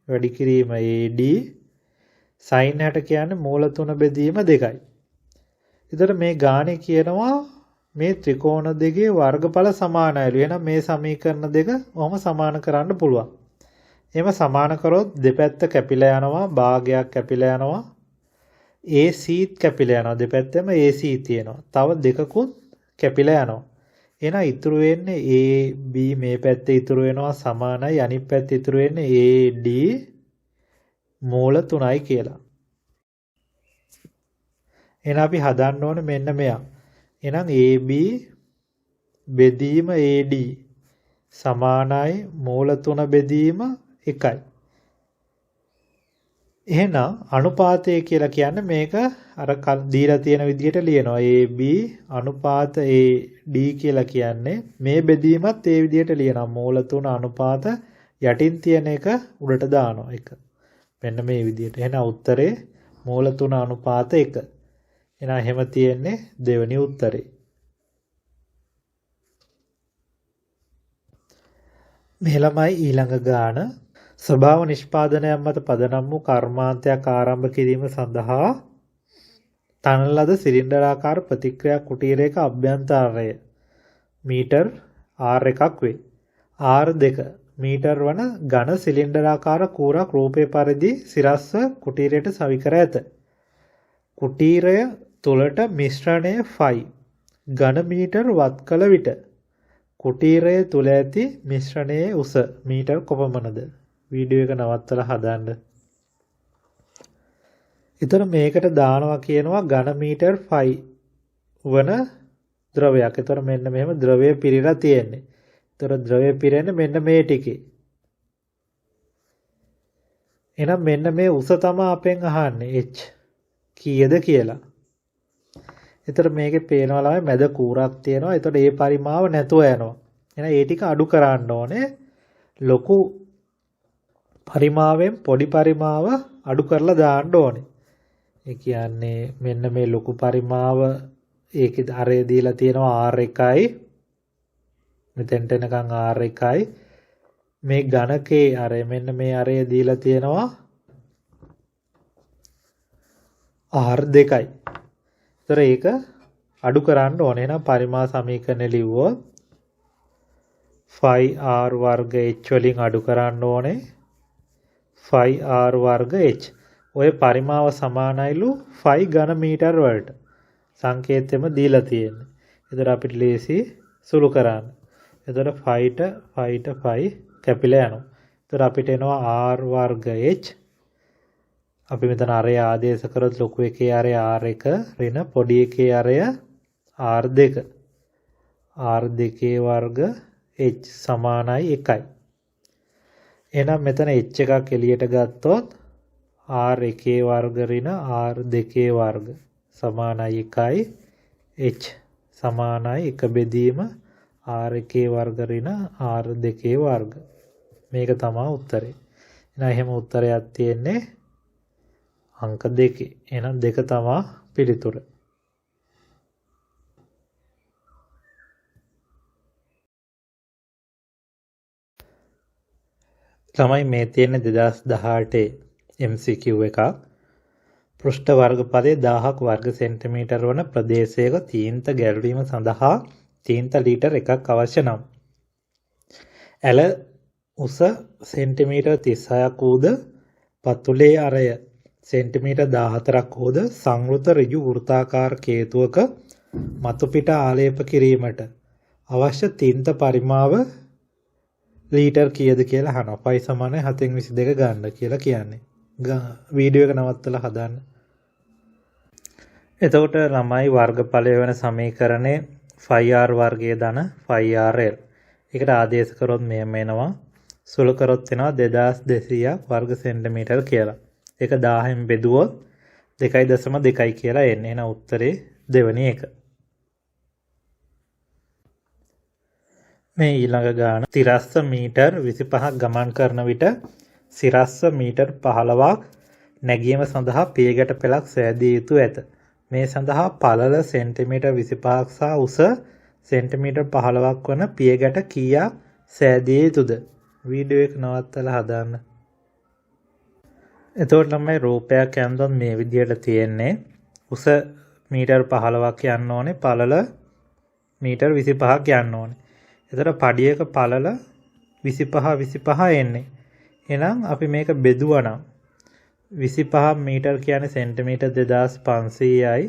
වැඩි කිරීම AD sin 60 කියන්නේ මූල 3 බෙදීම 2යි. ඒතර මේ ගානේ කියනවා මේ ත්‍රිකෝණ දෙකේ වර්ගඵල සමානයිලු. එහෙනම් මේ සමීකරණ දෙක ඔහොම සමාන කරන්න පුළුවන්. එහෙම සමාන කරොත් දෙපැත්ත කැපිලා යනවා, භාගයක් කැපිලා යනවා. ACත් කැපිලා යනවා. දෙපැත්තෙම AC තියෙනවා. තව දෙකකුත් කැපිලා යනවා. එහෙනම් ඉතුරු වෙන්නේ AB මේ පැත්තේ ඉතුරු වෙනවා සමානයි. අනිත් පැත්තේ ඉතුරු වෙන්නේ AD මූල 3යි කියලා. එහෙනම් අපි හදන්න ඕනේ මෙන්න මෙයා. එහෙනම් AB බෙදීම AD සමානයි මූල 3 බෙදීම 1යි. එහෙනම් අනුපාතය කියලා කියන්නේ මේක අර දීලා තියෙන විදිහට ලියනවා. AB අනුපාත AD කියලා කියන්නේ මේ බෙදීමත් ඒ විදිහට ලියනවා. මූල 3 අනුපාත යටින් තියෙන එක උඩට දානවා එක. මෙන්න මේ විදිහට. එහෙනම් උත්තරේ මූල 3 අනුපාත 1. එහෙනම් එහෙම තියෙන්නේ දෙවෙනි උත්තරේ. මේ ළමයි ඊළඟ ගාන ස්වභාව නිෂ්පාදනයක් මත පදනම් වූ කර්මාන්තයක් ආරම්භ කිරීම සඳහා තනන ලද සිලින්ඩරාකාර ප්‍රතික්‍රියා කුටීරයක අභ්‍යන්තරය මීටර් R1ක් වේ. R2 මීටර් වන ඝන සිලින්ඩරාකාර කූරක් රූපේ පරිදි සිරස්ව කුටීරයට සවි කර ඇත. කුටීරය තුළට මිශ්‍රණය ෆයි ඝන මීටර් වත් කළ විට කුටීරය තුළ ඇති මිශ්‍රණයේ උස මීටර් කොපමණද? වීඩියෝ එක නවත්තලා හදන්න. ඊතර මේකට දානවා කියනවා ඝන මීටර් 5 වන ද්‍රවයක්. ඊතර මෙන්න මෙහෙම ද්‍රවය පිරීලා තියෙන්නේ. ඊතර ද්‍රවය පිරෙන්නේ මෙන්න මේ ටිකේ. එහෙනම් මෙන්න මේ උස තමයි අපෙන් අහන්නේ h කීයද කියලා. ඊතර මේකේ පේනවා ළමයි මැද කූරක් තියෙනවා. ඊතර ඒ පරිමාව නැතුව යනවා. එහෙනම් ඒ ටික අඩු කරන්න ඕනේ. ලොකු පරිමාවෙන් පොඩි පරිමාව අඩු කරලා දාන්න ඕනේ. ඒ කියන්නේ මෙන්න මේ ලොකු පරිමාව ඒකේ අරේ දීලා තියෙනවා R1යි. මෙතෙන්ට එනකන් R1යි. මේ ඝනකේ අරේ මෙන්න මේ අරේ දීලා තියෙනවා R2යි. ඒතර ඒක අඩු කරන්න ඕනේ. එහෙනම් පරිමා සමීකරණය ලිව්වොත් 5R වර්ග h වලින් අඩු කරන්න ඕනේ. 5R වර්ග h. ඔය පරිමාව සමානයිලු 5 ඝන මීටර වලට. සංකේතෙම දීලා තියෙන්නේ. ඒතර අපිට ලේසි සුළු කරන්න. ඒතර 5ට 5 කැපිලා යනවා. ඒතර අපිට එනවා R වර්ග h. අපි මෙතන අරය ආදේශ කරොත් ලොකු එකේ අරය R1 ඍණ පොඩි එකේ අරය R2. R2 වර්ග h සමානයි 1යි. එහෙනම් මෙතන h එකක් එළියට ගත්තොත් R1 වර්ග ඍණ R2 වර්ග සමානයි 1යි. h සමානයි 1 බෙදීම R1 වර්ග ඍණ R2 වර්ග. මේක තමයි උත්තරේ. එහෙනම් එහෙම උත්තරයක් තියෙන්නේ අංක 2. එහෙනම් 2 තමයි පිළිතුර. තමයි මේ තියෙන 2018 MCQ එකක්. පෘෂ්ඨ වර්ගඵලයේ 1000ක් වර්ග සෙන්ටිමීටර වන ප්‍රදේශයක තීන්ත ගැලවීම සඳහා තීන්ත ලීටර් 1ක් අවශ්‍ය නම් ඇල උස සෙන්ටිමීටර් 36ක් වූද පතුලේ අරය සෙන්ටිමීටර් 14ක් වූද සංවෘත ඍජු වෘත්තාකාර කේතුවක මතු පිට ආලේප කිරීමට අවශ්‍ය තීන්ත පරිමාව ලීටර් කීයද කියලා අහනවා. පයි සමානයි 7/22 ගන්න කියලා කියන්නේ. වීඩියෝ එක නවත්තලා හදාන්න. එතකොට ළමයි වර්ගඵලය වෙන සමීකරණේ 5r වර්ගයේ ධන 5rl. ඒකට ආදේශ කරොත් මෙහෙම එනවා. සුළු කරොත් එනවා 2200ක් වර්ග සෙන්ටිමීටර කියලා. ඒක 1000න් බෙදුවොත් 2.2 කියලා එන්නේ. එහෙනම් උත්තරේ දෙවෙනි එක. මේ ඊළඟ ගාන තිරස්ස මීටර් 25ක් ගමන් කරන විට සිරස්ස මීටර් 15ක් නැගීම සඳහා පියගැට පෙළක් සෑදිය යුතු ඇත. මේ සඳහා පළල සෙන්ටිමීටර් 25ක් සහ උස සෙන්ටිමීටර් 15ක් වන පියගැට කීයක් සෑදිය යුතුද? වීඩියෝ එක නවත්තලා හදාන්න. එතකොට ළමයි රූපයක් යනදොත් මේ විදියට තියෙන්නේ. උස මීටර් 15ක් යන්න ඕනේ, පළල මීටර් 25ක් යන්න ඕනේ. එතකොට පඩියක පළල 25 එන්නේ. එහෙනම් අපි මේක බෙදුවා නම් 25 මීටර් කියන්නේ සෙන්ටිමීටර් 2500යි.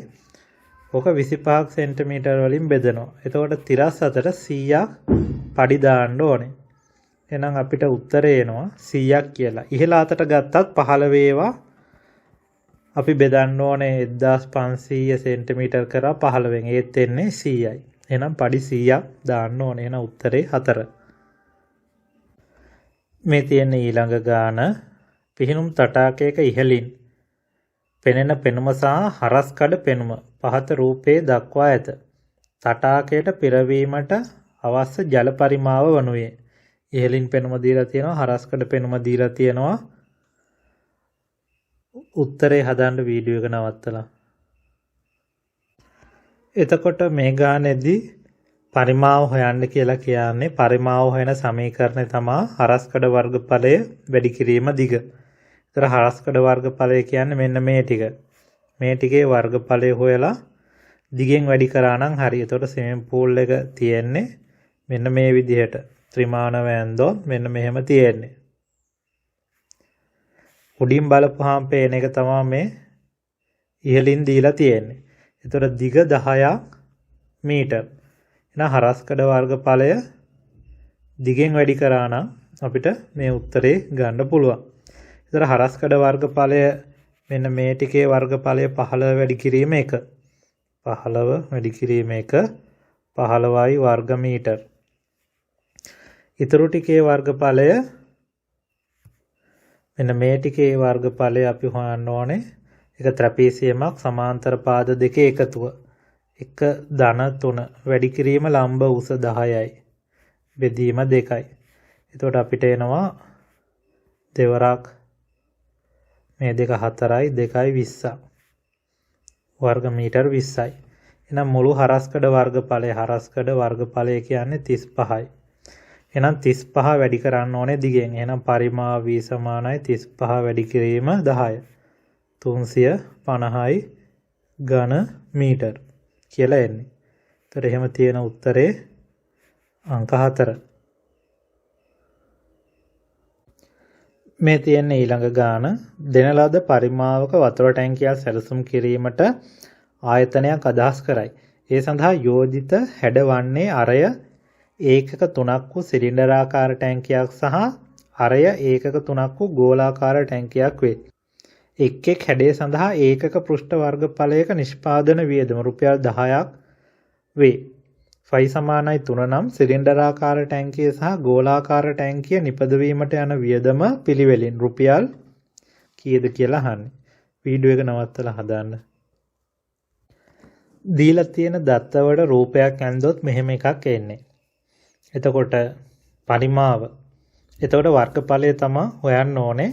ඕක 25ක් සෙන්ටිමීටර් වලින් බෙදනවා. එතකොට තිරස් අතර 100ක් පඩි දාන්න ඕනේ. එහෙනම් අපිට උත්තරේ එනවා 100ක් කියලා. ඉහළ අතට ගත්තත් 15 වේවා අපි බෙදන්න ඕනේ 1500 සෙන්ටිමීටර් කරා 15න්. ඒත් එන්නේ 100යි. එහෙනම් පඩි 100ක් දාන්න ඕනේ. එහෙනම් උත්තරේ 4. මේ තියෙන ඊළඟ ගාන පිහිනුම් තටාකයක ඉහළින් පෙනෙන පෙනුම සහ හරස්කඩ පෙනුම පහත රූපයේ දක්වා ඇත. තටාකයට පිරවීමට අවශ්‍ය ජල පරිමාව වනුයේ. ඉහළින් පෙනුම දීලා තියෙනවා, හරස්කඩ පෙනුම දීලා තියෙනවා. උත්තරේ හදාන්න වීඩියෝ එක නවත්තලා. එතකොට මේ ගානේදී පරිමාව හොයන්න කියලා කියන්නේ පරිමාව හොයන සමීකරණය තමයි හරස්කඩ වර්ගඵලය වැඩි කිරීම දිග. ඒතර හරස්කඩ වර්ගඵලය කියන්නේ මෙන්න මේ ටික. මේ ටිකේ වර්ගඵලය හොයලා දිගෙන් වැඩි කරා නම් හරි. එතකොට ස්විමින් pool එක තියෙන්නේ මෙන්න මේ විදිහට. ත්‍රිමාන වැන්දොත් මෙන්න මෙහෙම තියෙන්නේ. උඩින් බලපුවාම පේන එක තමයි මේ ඉහළින් දීලා තියෙන්නේ. එතකොට දිග 10ක් මීටර්. එහෙනම් හරස්කඩ වර්ගඵලය දිගෙන් වැඩි කරා නම් අපිට මේ උත්තරේ ගන්න පුළුවන්. ඒතර හරස්කඩ වර්ගඵලය මෙන්න මේ ටිකේ වර්ගඵලය 15 වැඩි කිරීම 1. 15 වැඩි කිරීම 1 15යි වර්ග මීටර්. ඊතර ටිකේ වර්ගඵලය මෙන්න මේ ටිකේ වර්ගඵලය අපි හොයන්න ඕනේ. ඒක ත්‍රපීසියමක් සමාන්තර පාද දෙකේ එකතුව. 1 ධන 3 වැඩි කිරීම ලම්බ උස 10යි. බෙදීම 2යි. එතකොට අපිට එනවා දෙවරක් මේ දෙක 4යි 2යි 20ක්. වර්ග මීටර් 20යි. එහෙනම් මුළු හරස්කඩ වර්ගඵලය කියන්නේ 35යි. එහෙනම් 35 වැඩි කරන්න ඕනේ දිගෙන්. එහෙනම් පරිමාව v සමානයි 35 වැඩි කිරීම 10. 350යි ඝන මීටර් කියලා එන්නේ. ඒතර එහෙම තියෙන උත්තරේ අංක 4. මේ තියෙන ඊළඟ ගාන දෙන ලද පරිමාවක වතුර ටැංකියක් සැලසුම් කිරීමට ආයතනයක් අදහස් කරයි. ඒ සඳහා යෝජිත හැඩවන්නේ අරය ඒකක 3ක් වූ සිලින්ඩරාකාර ටැංකියක් සහ අරය ඒකක 3ක් වූ ගෝලාකාර ටැංකියක් වේ. එක් හැඩය සඳහා ඒකක පෘෂ්ඨ වර්ගඵලයක නිෂ්පාදන වියදම රුපියල් 10ක් වේ. ෆයි සමානයි 3 නම් සිලින්ඩරාකාර ටැංකිය සහ ගෝලාකාර ටැංකිය නිපදවීමට යන වියදම පිළිවෙලින් රුපියල් කීයද කියලා අහන්නේ. වීඩියෝ එක නවත්තලා හදාන්න. දීලා තියෙන දත්තවල රූපයක් ඇන්දොත් මෙහෙම එකක් එන්නේ. එතකොට පරිමාව. එතකොට වර්ගඵලය තමයි හොයන්න ඕනේ.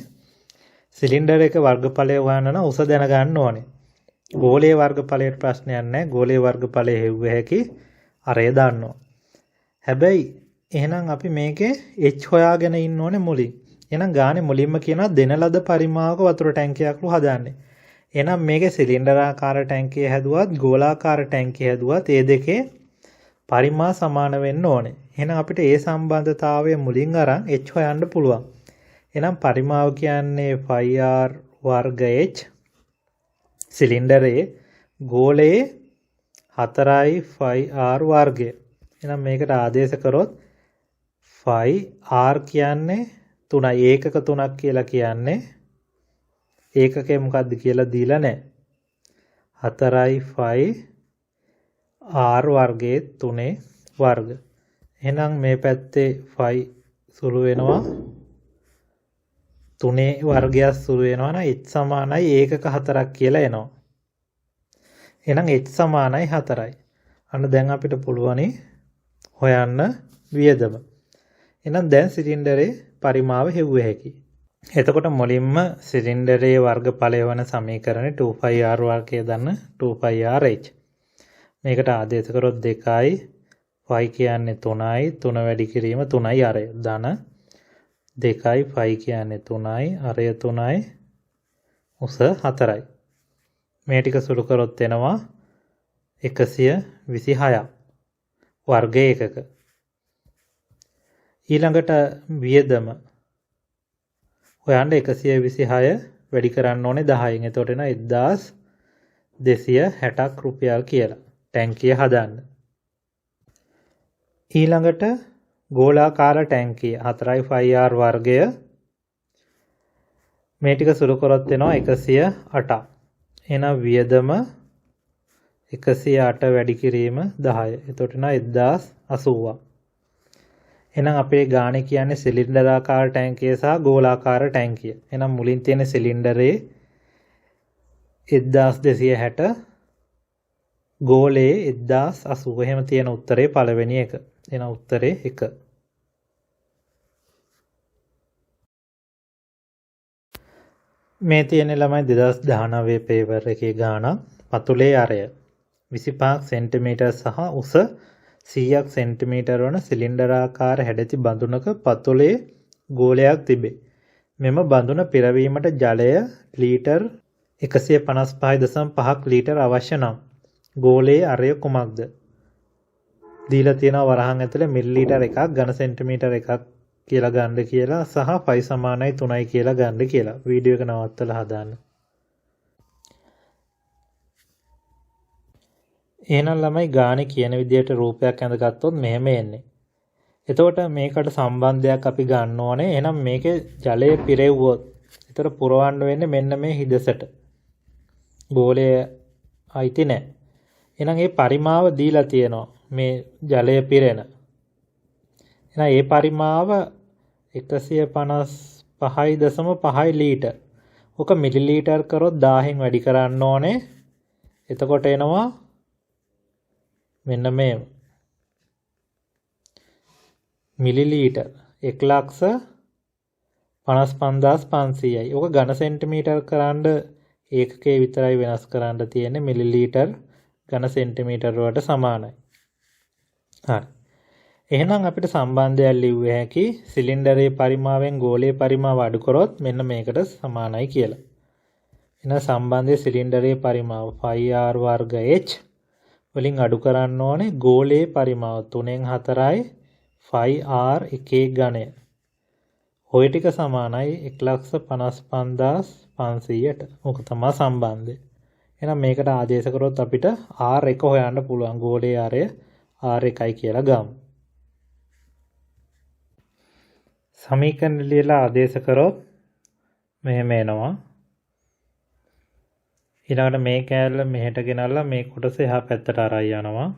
සිලින්ඩර් එක වර්ගඵලය හොයන්න නම් උස දැනගන්න ඕනේ. ගෝලීය වර්ගඵලයට ප්‍රශ්නයක් නැහැ. ගෝලීය වර්ගඵලය හෙව්ව හැකි අරය දන්නවා. හැබැයි එහෙනම් අපි මේකේ h හොයාගෙන ඉන්න ඕනේ මුලින්. එහෙනම් ගානේ මුලින්ම කියනවා දෙන ලද පරිමාවක වතුර ටැංකියක්ලු හදාන්නේ. එහෙනම් මේකේ සිලින්ඩරාකාර ටැංකිය හැදුවත් ගෝලාකාර ටැංකිය හැදුවත් ඒ දෙකේ පරිමා සමාන වෙන්න ඕනේ. එහෙනම් අපිට ඒ සම්බන්ධතාවය මුලින් අරන් h හොයන්න පුළුවන්. එහෙනම් පරිමාව කියන්නේ 5r වර්ග h සිලින්ඩරයේ ගෝලයේ 4යි 5r වර්ගය. එහෙනම් මේකට ආදේශ කරොත් 5r කියන්නේ 3යි ඒකක 3ක් කියලා කියන්නේ ඒකකේ මොකද්ද කියලා දීලා නැහැ. 4යි 5 r වර්ගයේ 3 වර්ග. එහෙනම් මේ පැත්තේ 5 සුළු වෙනවා 3 වර්ගයක් සුළු වෙනවා නම් h සමානයි ඒකක 4ක් කියලා එනවා. එහෙනම් h සමානයි 4යි. අන්න දැන් අපිට පුළුවනි හොයන්න වියදම. එහෙනම් දැන් සිලින්ඩරේ පරිමාව හෙව්ව හැකියි. එතකොට මුලින්ම සිලින්ඩරයේ වර්ගඵලය වන සමීකරණය 2πr වර්ගය දන්න 2πrh. මේකට ආදේශ කරොත් 2යි 5 කියන්නේ 3යි 3 වැඩි කිරීම 3යි අරය ධන 2යි 5 කියන්නේ 3යි අරය 3යි උස 4යි. මේ ටික සුළු කරොත් එනවා 126ක් වර්ග ඒකක. ඊළඟට වියදම හොයන්න 126 වැඩි කරන්න ඕනේ 10න්. එතකොට එන 1260ක් රුපියල් කියලා. ටැංකිය හදන්න. ඊළඟට ගෝලාකාර ටැංකිය 4යි 5r වර්ගය මේ ටික සුළු කරොත් එනවා 108ක්. එහෙනම් වියදම 108 වැඩි කිරීම 10. එතකොට එනවා 1080ක්. එහෙනම් අපේ ගානේ කියන්නේ සිලින්ඩරාකාර ටැංකිය සහ ගෝලාකාර ටැංකිය. එහෙනම් මුලින් තියෙන සිලින්ඩරේ 1260 ගෝලයේ 1080. එහෙම තියෙන උත්තරේ පළවෙනි එක. එහෙනම් උත්තරේ 1. මේ තියෙන ළමයි 2019 පේපර් එකේ ගාණක් පතුලේ අරය 25 සෙන්ටිමීටර් සහ උස 100ක් සෙන්ටිමීටර් වන සිලින්ඩරාකාර හැඩති බඳුනක පතුලේ ගෝලයක් තිබේ. මෙම බඳුන පිරවීමට ජලය ලීටර් 155.5ක් ලීටර් අවශ්‍ය නම් ගෝලයේ අරය කුමක්ද? දීලා තියෙනවා වරහන් ඇතුලේ මිලිලීටර් එකක් ඝන සෙන්ටිමීටර් එකක් කියලා ගන්න කියලා සහ 5 සමානයි 3යි කියලා ගන්න කියලා. වීඩියෝ එක නවත්තලා හදාන්න. එහෙනම් ළමයි ගානේ කියන විදිහට රූපයක් ඇඳගත්තොත් මෙහෙම එන්නේ. එතකොට මේකට සම්බන්ධයක් අපි ගන්න ඕනේ. එහෙනම් මේකේ ජලය පිරෙව්වොත් ඒතර පුරවන්න වෙන්නේ මෙන්න මේ හිදසට. ගෝලය අයිති නැහැ. එහෙනම් ඒ පරිමාව දීලා තියෙනවා මේ ජලය පිරෙන. එහෙනම් ඒ පරිමාව 155.5 ලීටර්. ඔක මිලිලීටර් කරොත් 1000න් වැඩි කරන්න ඕනේ. එතකොට එනවා මෙන්න මේ මිලිලීටර් 1,55,500යි. ඔක ඝන සෙන්ටිමීටර් කරන්න ඒකකේ විතරයි වෙනස් කරන්න තියෙන්නේ. මිලිලීටර් ඝන සෙන්ටිමීටර් වලට සමානයි. හරි. එහෙනම් අපිට සම්බන්ධයක් ලිව්ව හැකි සිලින්ඩරයේ පරිමාවෙන් ගෝලයේ පරිමාව අඩු කරොත් මෙන්න මේකට සමානයි කියලා. එහෙනම් සම්බන්ධයේ සිලින්ඩරයේ පරිමාව 5r වර්ග h වලින් අඩු කරන්න ඕනේ ගෝලයේ පරිමාව 3න් 4යි 5r එකේ ඝනය. ඔය ටික සමානයි 1,55,500ට. ඕක තමයි සම්බන්ධය. එහෙනම් මේකට ආදේශ කරොත් අපිට r1 හොයන්න පුළුවන්. ගෝලයේ ආරය r1යි කියලා ගමු. සමීකරණ ලියලා ආදේශ කරොත් මෙහෙම එනවා. ඊළඟට මේ කෑල්ල මෙහෙට ගෙනල්ලා මේ කොටස එහා පැත්තට අරයි යනවා.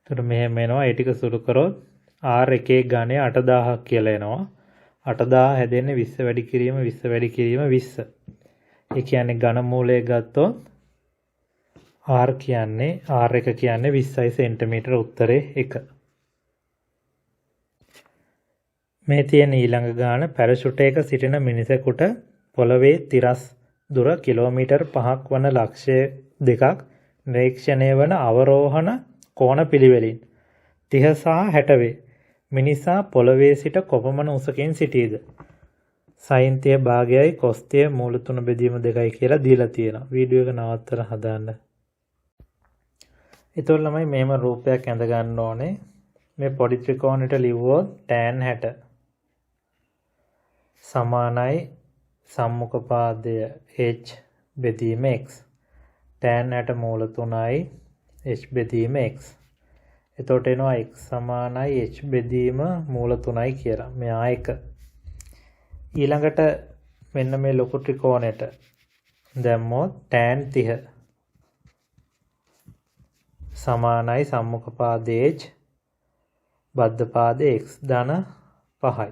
එතකොට මෙහෙම එනවා. ඒ ටික සුළු කරොත් r1 ඝනය 8000ක් කියලා එනවා. 8000 හැදෙන්නේ 20 වැඩි කිරීම 20 වැඩි කිරීම 20. ඒ කියන්නේ ඝන මූලය ගත්තොත් r කියන්නේ r1 කියන්නේ 20යි සෙන්ටිමීටර උත්තරේ 1. මේ තියෙන ඊළඟ ගාන පැරෂුටයක සිටින මිනිසෙකුට පොළවේ තිරස් දුර කිලෝමීටර් 5ක් වන ලක්ෂ්‍ය දෙකක් නිරීක්ෂණය වන අවරෝහණ කෝණ පිළිවෙලින් 30 සහ 60 වේ. මිනිසා පොළවේ සිට කොපමණ උසකින් සිටීද? sin 30 භාගයයි cos 30 මූල 3 බෙදීම 2යි කියලා දීලා තියෙනවා. වීඩියෝ එක නවත්තලා හදාන්න. ඒතකොට ළමයි මෙහෙම රූපයක් ඇඳ ගන්න ඕනේ. මේ පොඩි ත්‍රිකෝණයට ලිව්වොත් tan 60 සමානයි සම්මුඛ පාදය h බෙදීම x. tan 60 මූල 3යි h බෙදීම x. එතකොට එනවා x සමානයි h බෙදීම මූල 3යි කියලා. මෙයා එක. ඊළඟට මෙන්න මේ ලොකු ත්‍රිකෝණයට දැම්මොත් tan 30 සමානයි සම්මුඛ පාදයේ h බද්ධ පාදයේ x ධන 5යි.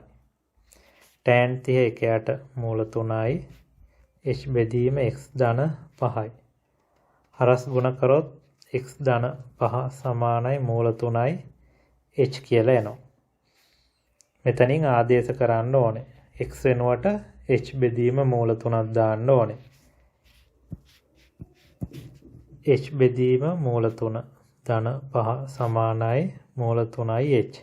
tan 30 එකයට මූල 3යි h බෙදීම x ධන 5යි. හරස් ගුණ කරොත් x ධන 5 සමානයි මූල 3යි h කියලා එනවා. මෙතනින් ආදේශ කරන්න ඕනේ. x වෙනුවට h බෙදීම මූල 3ක් දාන්න ඕනේ. h බෙදීම මූල 3 ධන 5 සමානයි මූල 3යි h.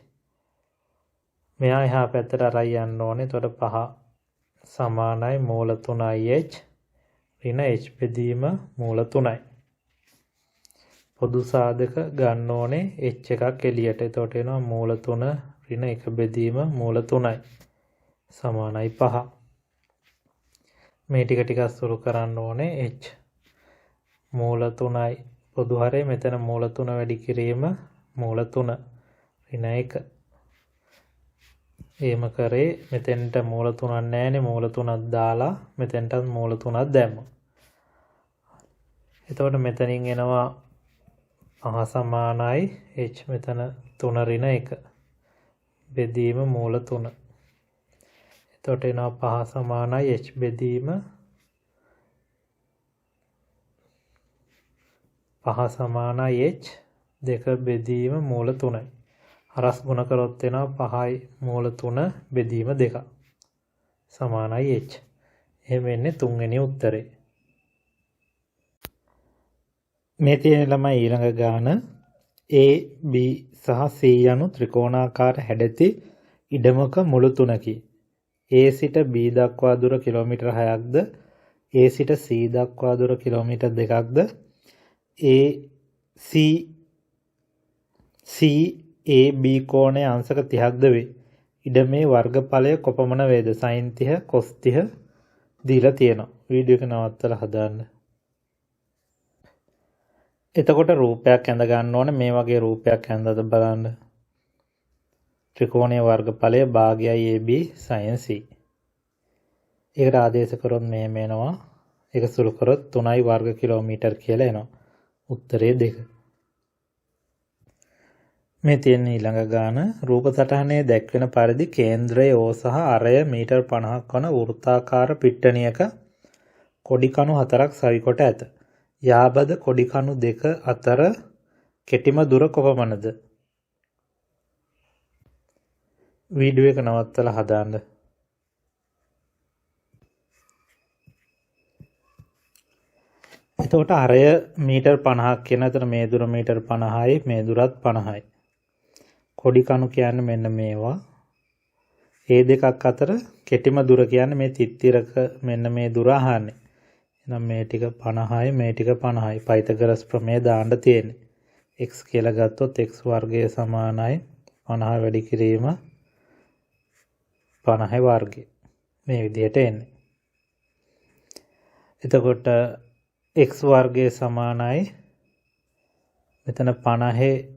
මෙයා එහා පැත්තට අරයි යන්න ඕනේ. එතකොට 5 සමානයි මූල 3යි h ඍණ h බෙදීම මූල 3යි. පොදු සාධක ගන්න ඕනේ h එකක් එළියට. එතකොට එනවා මූල 3 ඍණ 1 බෙදීම මූල 3යි සමානයි 5. මේ ටික ටිකක් සුළු කරන්න ඕනේ h මූල 3යි පොදු හරය මෙතන මූල 3 වැඩි කිරීම මූල 3 ඍණ 1. එහෙම කරේ මෙතෙන්ට මූල 3ක් නැහැනේ. මූල 3ක් දාලා මෙතෙන්ටත් මූල 3ක් දැම්මා. එතකොට මෙතනින් එනවා 5 සමානයි h මෙතන 3 ඍණ 1 බෙදීම මූල 3. එතකොට එනවා 5 සමානයි h බෙදීම 5 සමානයි h 2 බෙදීම මූල 3යි. හරස් ගුණ කරොත් එනවා 5යි මූල 3 බෙදීම 2 සමානයි h. එහෙම වෙන්නේ තුන්වෙනි උත්තරේ. මේ තියෙන ළමයි ඊළඟ ගාන a b සහ c යනු ත්‍රිකෝණාකාර හැඩැති ඉඩමක මුළු තුනකි. a සිට b දක්වා දුර කිලෝමීටර් 6ක්ද a සිට c දක්වා දුර කිලෝමීටර් 2ක්ද c a b කෝණයේ අංශක 30ක්ද වේ. ඉඩමේ වර්ගඵලය කොපමණ වේද? sin 30 cos 30 දීලා තියෙනවා. වීඩියෝ එක නවත්තලා හදාන්න. එතකොට රූපයක් ඇඳ ගන්න ඕනේ. මේ වගේ රූපයක් ඇඳද බලන්න. ත්‍රිකෝණයේ වර්ගඵලය භාගයයි AB sin C. ඒකට ආදේශ කරොත් මෙහෙම එනවා. ඒක සුළු කරොත් 3යි වර්ග කිලෝමීටර් කියලා එනවා. උත්තරේ 2. මේ තියෙන ඊළඟ ගාන රූප සටහනේ දැක්වෙන පරිදි කේන්ද්‍රය O සහ අරය මීටර් 50ක් වන වෘත්තාකාර පිට්ටනියක කොඩි කණු 4ක් සවි කොට ඇත. යාබද කොඩි කණු 2 අතර කෙටිම දුර කොපමණද? වීඩියෝ එක නවත්තලා හදාන්න. එතකොට අරය මීටර් 50ක් කියන අතර මේ දුර මීටර් 50යි මේ දුරත් 50යි. කොඩි කණු කියන්නේ මෙන්න මේවා. ඒ දෙකක් අතර කෙටිම දුර කියන්නේ මේ තිත්තිරක මෙන්න මේ දුර අහන්නේ. එහෙනම් මේ ටික 50යි මේ ටික 50යි. පයිතගොරස් ප්‍රමේය දාන්න තියෙන්නේ. x කියලා ගත්තොත් x වර්ගය සමානයි 50 වැඩි කිරීම 50 වර්ගය. මේ විදිහට එන්නේ. එතකොට x වර්ගය සමානයි මෙතන 50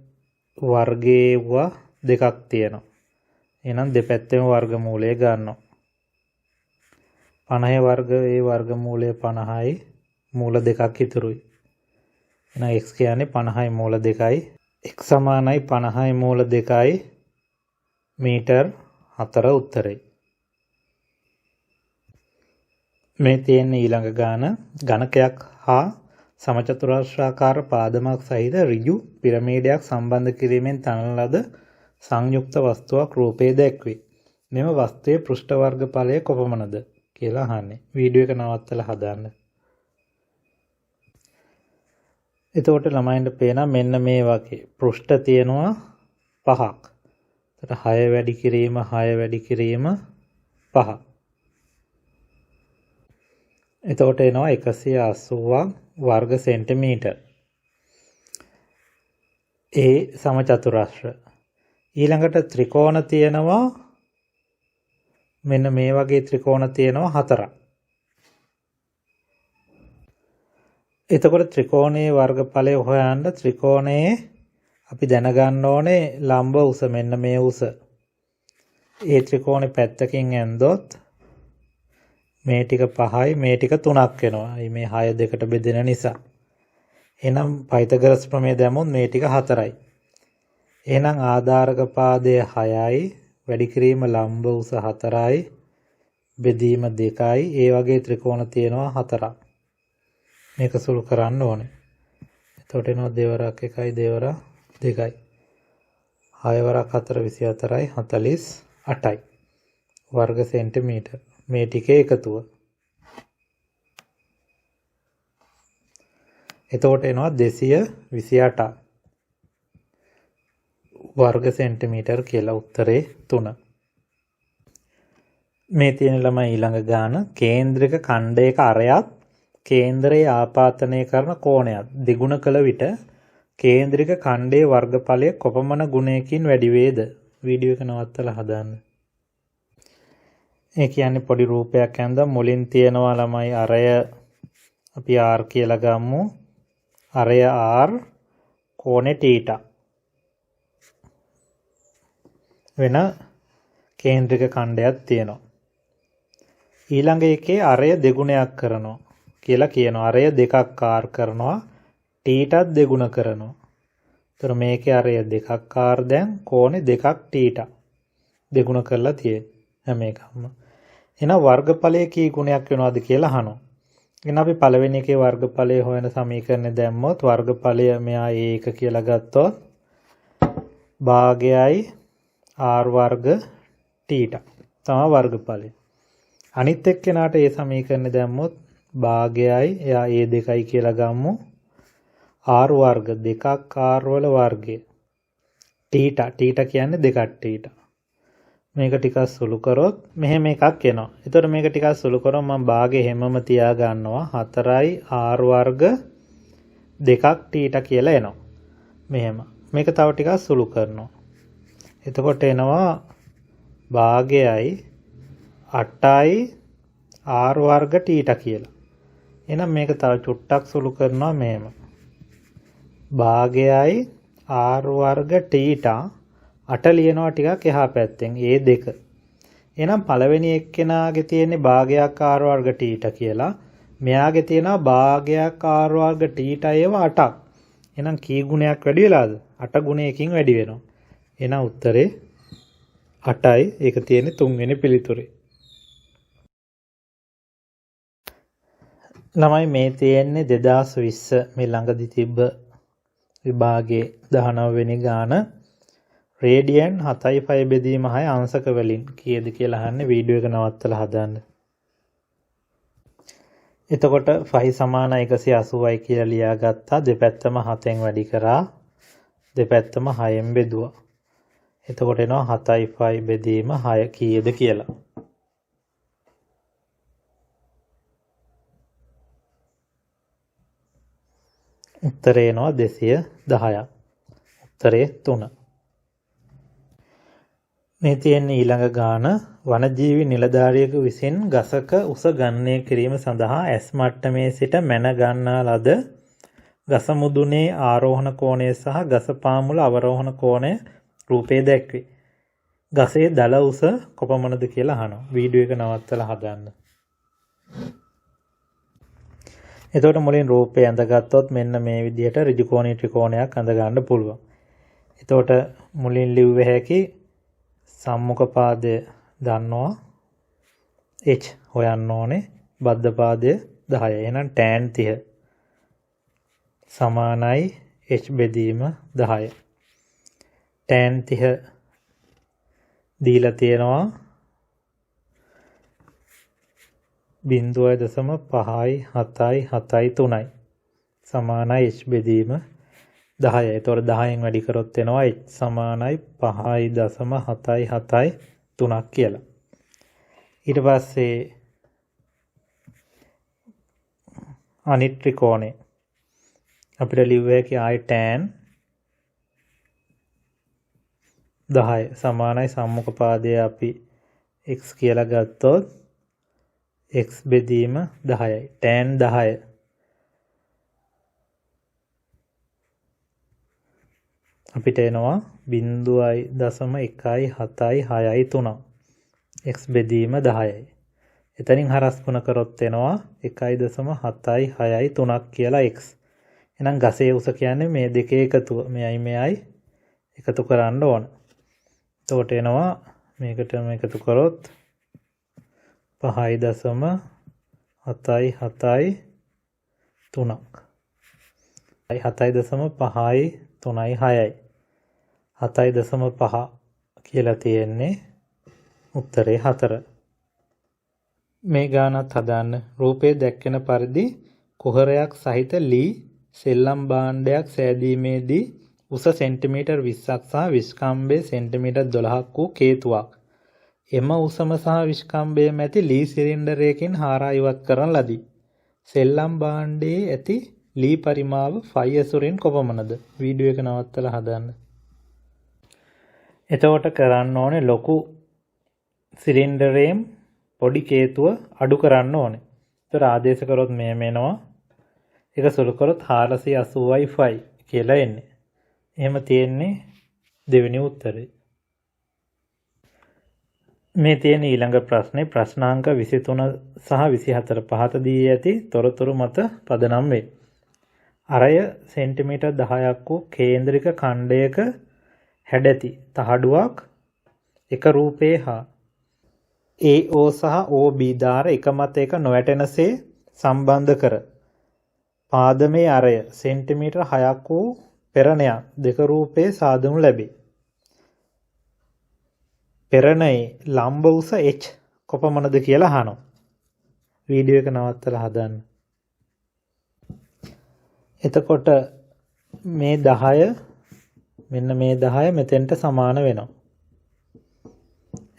වර්ගයේවා දෙකක් තියෙනවා. එහෙනම් දෙපැත්තෙම වර්ගමූලය ගන්නවා. 50 වර්ගයේ වර්ගමූලය 50යි මූල දෙකක් ඉතුරුයි. එහෙනම් x කියන්නේ 50යි මූල 2යි. x සමානයි 50යි මූල 2යි මීටර් 4 උත්තරේ. මේ තියෙන ඊළඟ ගාන ඝනකයක් හා සමචතුරාර්ශාකාර පාදමක් සහිත ඍජු පිරමීඩයක් සම්බන්ධ කිරීමෙන් තනන ලද සංයුක්ත වස්තුවක් රූපයේ දැක්වේ. මෙම වස්තුවේ පෘෂ්ඨ වර්ගඵලය කොපමණද කියලා අහන්නේ. වීඩියෝ එක නවත්තලා හදාන්න. එතකොට ළමයින්ට පේනවා මෙන්න මේ වගේ පෘෂ්ඨ තියෙනවා 5ක්. එතකොට 6 වැඩි කිරීම 5. එතකොට එනවා 180ක් වර්ග සෙන්ටිමීටර්. ඒ සමචතුරස්‍ර. ඊළඟට ත්‍රිකෝණ තියෙනවා මෙන්න මේ වගේ ත්‍රිකෝණ තියෙනවා 4ක්. එතකොට ත්‍රිකෝණයේ වර්ගඵලය හොයන්න ත්‍රිකෝණයේ අපි දැනගන්න ඕනේ ලම්බ උස මෙන්න මේ උස. ඒ ත්‍රිකෝණේ පැත්තකින් ඇන්දොත් මේ ටික 5යි මේ ටික 3ක් වෙනවා. මේ 6 දෙකට බෙදෙන නිසා. එහෙනම් පයිතගොරස් ප්‍රමේය දැම්මොත් මේ ටික 4යි. එහෙනම් ආධාරක පාදය 6යි, වැඩි කිරීම ලම්බ උස 4යි, බෙදීම 2යි. ඒ වගේ ත්‍රිකෝණ තියෙනවා 4ක්. මේක සුළු කරන්න ඕනේ. එතකොට එනවා දෙවරක් 1යි දෙවරක් 2යි. 6 වරක් 4 24යි 48යි. වර්ග සෙන්ටිමීටර්. මේ ටිකේ එකතුව. එතකොට එනවා 228 වර්ග සෙන්ටිමීටර් කියලා උත්තරේ 3. මේ තියෙන ළමයි ඊළඟ ගාන කේන්ද්‍රක ඛණ්ඩයක අරයත් කේන්දරයේ ආපාතනය කරන කෝණයක් දෙගුණ කළ විට කේන්ද්‍රික ඛණ්ඩයේ වර්ගඵලය කොපමණ ගුණයකින් වැඩි වේද? වීඩියෝ එක නවත්තලා හදාන්න. ඒ කියන්නේ පොඩි රූපයක් ඇඳලා මුලින් තියෙනවා ළමයි අරය අපි r කියලා ගමු. අරය r කෝණේ θ. වෙන කේන්ද්‍රික ඛණ්ඩයක් තියෙනවා. ඊළඟ එකේ අරය දෙගුණයක් කරනවා කියලා කියනවා. අරය දෙකක් r කරනවා. θත් දෙගුණ කරනවා. ඒතර මේකේ අරය දෙකක් r දැන් කෝණේ දෙකක් θ. දෙගුණ කරලා තියෙන්නේ හැම එකක්ම. එහෙනම් වර්ගඵලය කී ගුණයක් වෙනවද කියලා අහනවා. එහෙනම් අපි පළවෙනි එකේ වර්ගඵලය හොයන සමීකරණය දැම්මොත් වර්ගඵලය මෙයා a1 කියලා ගත්තොත් භාගයයි r වර්ග θ තමයි වර්ගඵලය. අනිත් එක්කෙනාට ඒ සමීකරණය දැම්මොත් භාගයයි එයා a2යි කියලා ගමු. r වර්ග දෙකක් r වල වර්ගය. θ කියන්නේ දෙකක් θ. මේක ටිකක් සුළු කරොත් මෙහෙම එකක් එනවා. එතකොට මේක ටිකක් සුළු කරොත් මම භාගේ හැමම තියා ගන්නවා 4යි r වර්ග දෙකක් θ කියලා එනවා. මෙහෙම. මේක තව ටිකක් සුළු කරනවා. එතකොට එනවා භාගයයි 8යි r වර්ග θ කියලා. එහෙනම් මේක තව චුට්ටක් සුළු කරනවා මෙහෙම. භාගයයි r වර්ග θ 8 ලියනවා ටිකක් එහා පැත්තෙන් a2. එහෙනම් පළවෙනි එක්කෙනාගේ තියෙන්නේ භාගයක් r වර්ග θ කියලා. මෙයාගේ තියෙනවා භාගයක් r වර්ග θ ඒව 8ක්. එහෙනම් කී ගුණයක් වැඩි වෙලාද? 8 ගුණයකින් වැඩි වෙනවා. එහෙනම් උත්තරේ 8යි. ඒක තියෙන්නේ තුන්වෙනි පිළිතුරේ. ළමයි මේ තියෙන්නේ 2020 මේ ළඟදි තිබ්බ විභාගයේ 19 වෙනි ගාන රේඩියන් 7.5 බෙදීම 6 අංශක වලින් කීයද කියලා අහන්නේ. වීඩියෝ එක නවත්තලා හදාන්න. එතකොට 5 සමාන 180යි කියලා ලියාගත්තා. දෙපැත්තම 7ෙන් වැඩි කරා. දෙපැත්තම 6ෙන් බෙදුවා. එතකොට එනවා 7.5 බෙදීම 6 කීයද කියලා. උත්තරේ එනවා 210ක්. උත්තරේ 3. මේ තියෙන ඊළඟ ගාන වනජීවි නිලධාරියෙකු විසින් ගසක උස ගණනය කිරීම සඳහා ඇස් මට්ටමේ සිට මැන ගන්නා ලද ගස මුදුනේ ආරෝහණ කෝණය සහ ගස පාමුල අවරෝහණ කෝණය රූපේ දැක්වේ. ගසේ දල උස කොපමණද කියලා අහනවා. වීඩියෝ එක නවත්තලා හදන්න. එතකොට මුලින් රූපේ ඇඳගත්තොත් මෙන්න මේ විදිහට ඍජු කෝණී ත්‍රිකෝණයක් අඳ ගන්න පුළුවන්. එතකොට මුලින් ලිව්ව හැකි සම්මුඛ පාදය දන්නවා h හොයන්න ඕනේ. බද්ධ පාදය 10. එහෙනම් tan 30 සමානයි h බෙදීම 10. tan 30 දීලා තියෙනවා 0.577.3 සමානයි h බෙදීම 10. ඒතකොට 10න් වැඩි කරොත් එනවා h සමානයි 5.773 කියලා. ඊට පස්සේ අනිත් ත්‍රිකෝණය. අපිට ලිව්ව හැකි ආයි tan 10 සමානයි සම්මුඛ පාදයේ අපි x කියලා ගත්තොත් x බෙදීම 10යි. tan 10 අපිට එනවා 0.176 x බෙදීම 10යි. එතනින් හරස් ගුණ කරොත් එනවා 1.763 කියලා x. එහෙනම් ගසේ උස කියන්නේ මේ දෙකේ එකතුව. මෙයයි එකතු කරන්න ඕන. එතකොට එනවා මේකට එකතු කරොත් 5.773ක්. 7.536යි 7.5 කියලා තියෙන්නේ උත්තරේ 4. මේ ගානත් හදාන්න. රූපයේ දැක්වෙන පරිදි කුහරයක් සහිත ලී සෙල්ලම් භාණ්ඩයක් සෑදීමේදී උස සෙන්ටිමීටර් 20ක් සහ විස්කම්භය සෙන්ටිමීටර් 12ක් වූ කේතුවක්. එම උසම සහ විස්කම්භය මැති ලී සිලින්ඩරයකින් හාරා ඉවත් කරන ලදී. සෙල්ලම් භාණ්ඩයේ ඇති ලී පරිමාව ෆයි ඇසුරින් කොපමණද? වීඩියෝ එක නවත්තලා හදන්න. එතකොට කරන්න ඕනේ ලොකු සිලින්ඩරයෙන් පොඩි කේතුව අඩු කරන්න ඕනේ. ඒතර ආදේශ කරොත් මෙහෙම එනවා. ඒක සුළු කරොත් 480/5 කියලා එන්නේ. එහෙම තියෙන්නේ දෙවෙනි උත්තරේ. මේ තියෙන ඊළඟ ප්‍රශ්නේ ප්‍රශ්නාංක 23 සහ 24 පහත දී ඇති තොරතුරු මත පදනම් වේ. අරය සෙන්ටිමීටර් 10ක් වූ කේන්ද්‍රික ඛණ්ඩයක හැඩැති තහඩුවක් එක රූපේ හා AO සහ OB දාර එක මත එක නොවැටෙනසේ සම්බන්ධ කර පාදමේ අරය සෙන්ටිමීටර් 6ක් වූ පෙරණයක් දෙක රූපේ සාදනු ලැබේ. පෙරණයේ ලම්බ උස h කොපමණද කියලා අහනවා. වීඩියෝ එක නවත්තලා හදන්න. එතකොට මේ 10 මෙන්න මේ 10 මෙතෙන්ට සමාන වෙනවා.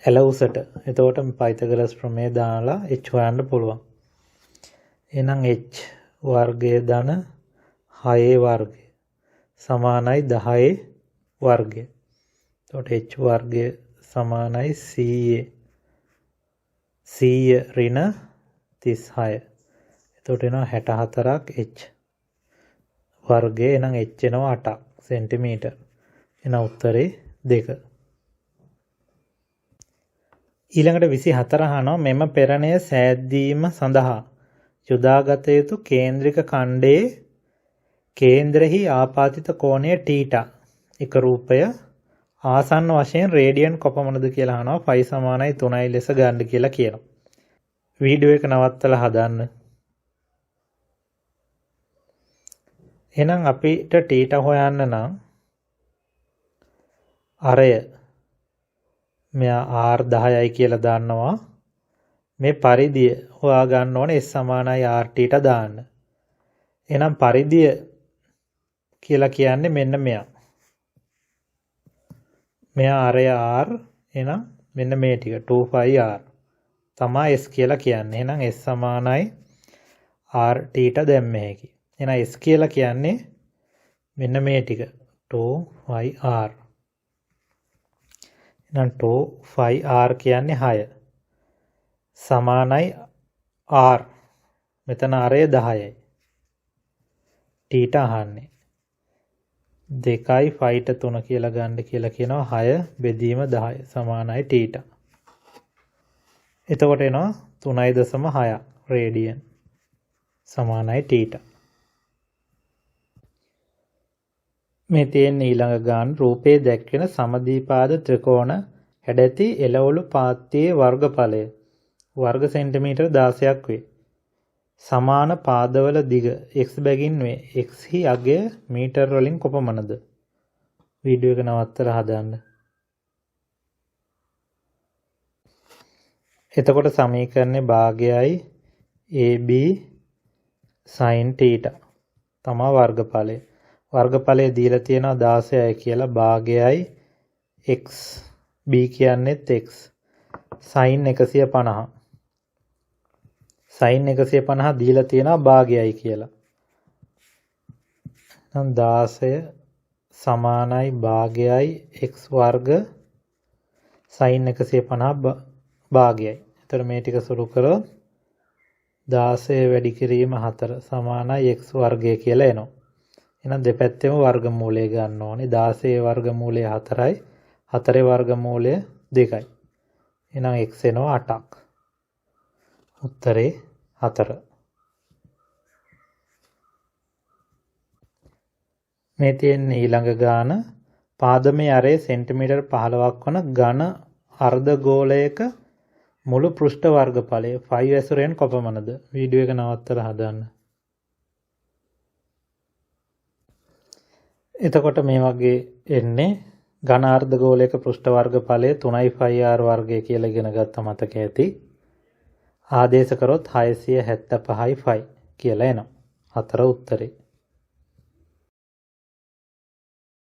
එල උසට. එතකොට පයිතගොරස් ප්‍රමේය දාලා h හොයන්න පුළුවන්. එහෙනම් h වර්ගය ධන 6 වර්ගය සමානයි 10 වර්ගය. එතකොට h වර්ගය සමානයි 100 ඍණ 36. එතකොට එනවා 64ක් h වර්ගය. එහෙනම් h එනවා 8ක් සෙන්ටිමීටර්. එහෙනම් උත්තරේ 2. ඊළඟට 24 අහනවා මෙම පෙරණය සෑදීම සඳහා යොදාගත යුතු කේන්ද්‍රික ඛණ්ඩයේ කේන්ද්‍රෙහි ආපාතිත කෝණය θ. එක රූපය ආසන්න වශයෙන් රේඩියන් කොපමණද කියලා අහනවා. ෆයි සමානයි 3යි ලෙස ගන්න කියලා කියනවා. වීඩියෝ එක නවත්තලා හදන්න. එහෙනම් අපිට θ හොයන්න නම් අරය මෙයා r 10යි කියලා දාන්නවා. මේ පරිධිය හොයා ගන්න ඕනේ s සමානයි r θ දාන්න. එහෙනම් පරිධිය කියලා කියන්නේ මෙන්න මෙයා. මෙයා අරය r එහෙනම් මෙන්න මේ ටික 2πr තමයි s කියලා කියන්නේ. එහෙනම් s සමානයි r θ දැම්ම හැකි. එහෙනම් s කියලා කියන්නේ මෙන්න මේ ටික 2πr. එහෙනම් 2πr කියන්නේ 6 සමානයි r. මෙතන අරය 10යි. θ අහන්නේ 2යි ෆයිට 3 කියලා ගන්න කියලා කියනවා. 6 බෙදීම 10 සමානයි θ. එතකොට එනවා 3.6 රේඩියන් සමානයි θ. මේ තියෙන ඊළඟ ගාන රූපයේ දැක්වෙන සමදීපාද ත්‍රිකෝණ හැඩැති එළවලු පාත්‍යයේ වර්ගඵලය වර්ග සෙන්ටිමීටර් 16ක් වේ. සමාන පාදවල දිග x බැගින් වේ. x හි අගය මීටර වලින් කොපමණද? වීඩියෝ එක නවත්තලා හදන්න. එතකොට සමීකරණේ භාගයයි AB sin θ තමයි වර්ගඵලය. වර්ගඵලය දීලා තියෙනවා 16යි කියලා. භාගයයි x b කියන්නේත් x sin 150 sin 150 දීලා තියෙනවා භාගයයි කියලා. නම් 16 සමානයි භාගයයි x වර්ග sin 150 භාගයයි. එතකොට මේ ටික සුළු කරොත් 16 වැඩි කිරීම 4 සමානයි x වර්ගය කියලා එනවා. එහෙනම් දෙපැත්තෙම වර්ගමූලය ගන්න ඕනේ. 16 වර්ගමූලය 4යි 4 වර්ගමූලය 2යි. එහෙනම් x එනවා 8ක්. උත්තරේ 4. මේ තියෙන ඊළඟ ගාන පාදමේ අරේ සෙන්ටිමීටර් 15ක් වන ඝන අර්ධගෝලයක මුළු පෘෂ්ඨ වර්ගඵලය 5 කොපමණද? වීඩියෝ එක නවත්තලා හදන්න. එතකොට මේ වගේ එන්නේ ඝන අර්ධගෝලයක පෘෂ්ඨ වර්ගඵලය 3πr වර්ගය කියලා ඉගෙන ගත්ත මතක ඇති. ආදේශ කරොත් 675යි කියලා එනවා. 4 උත්තරේ.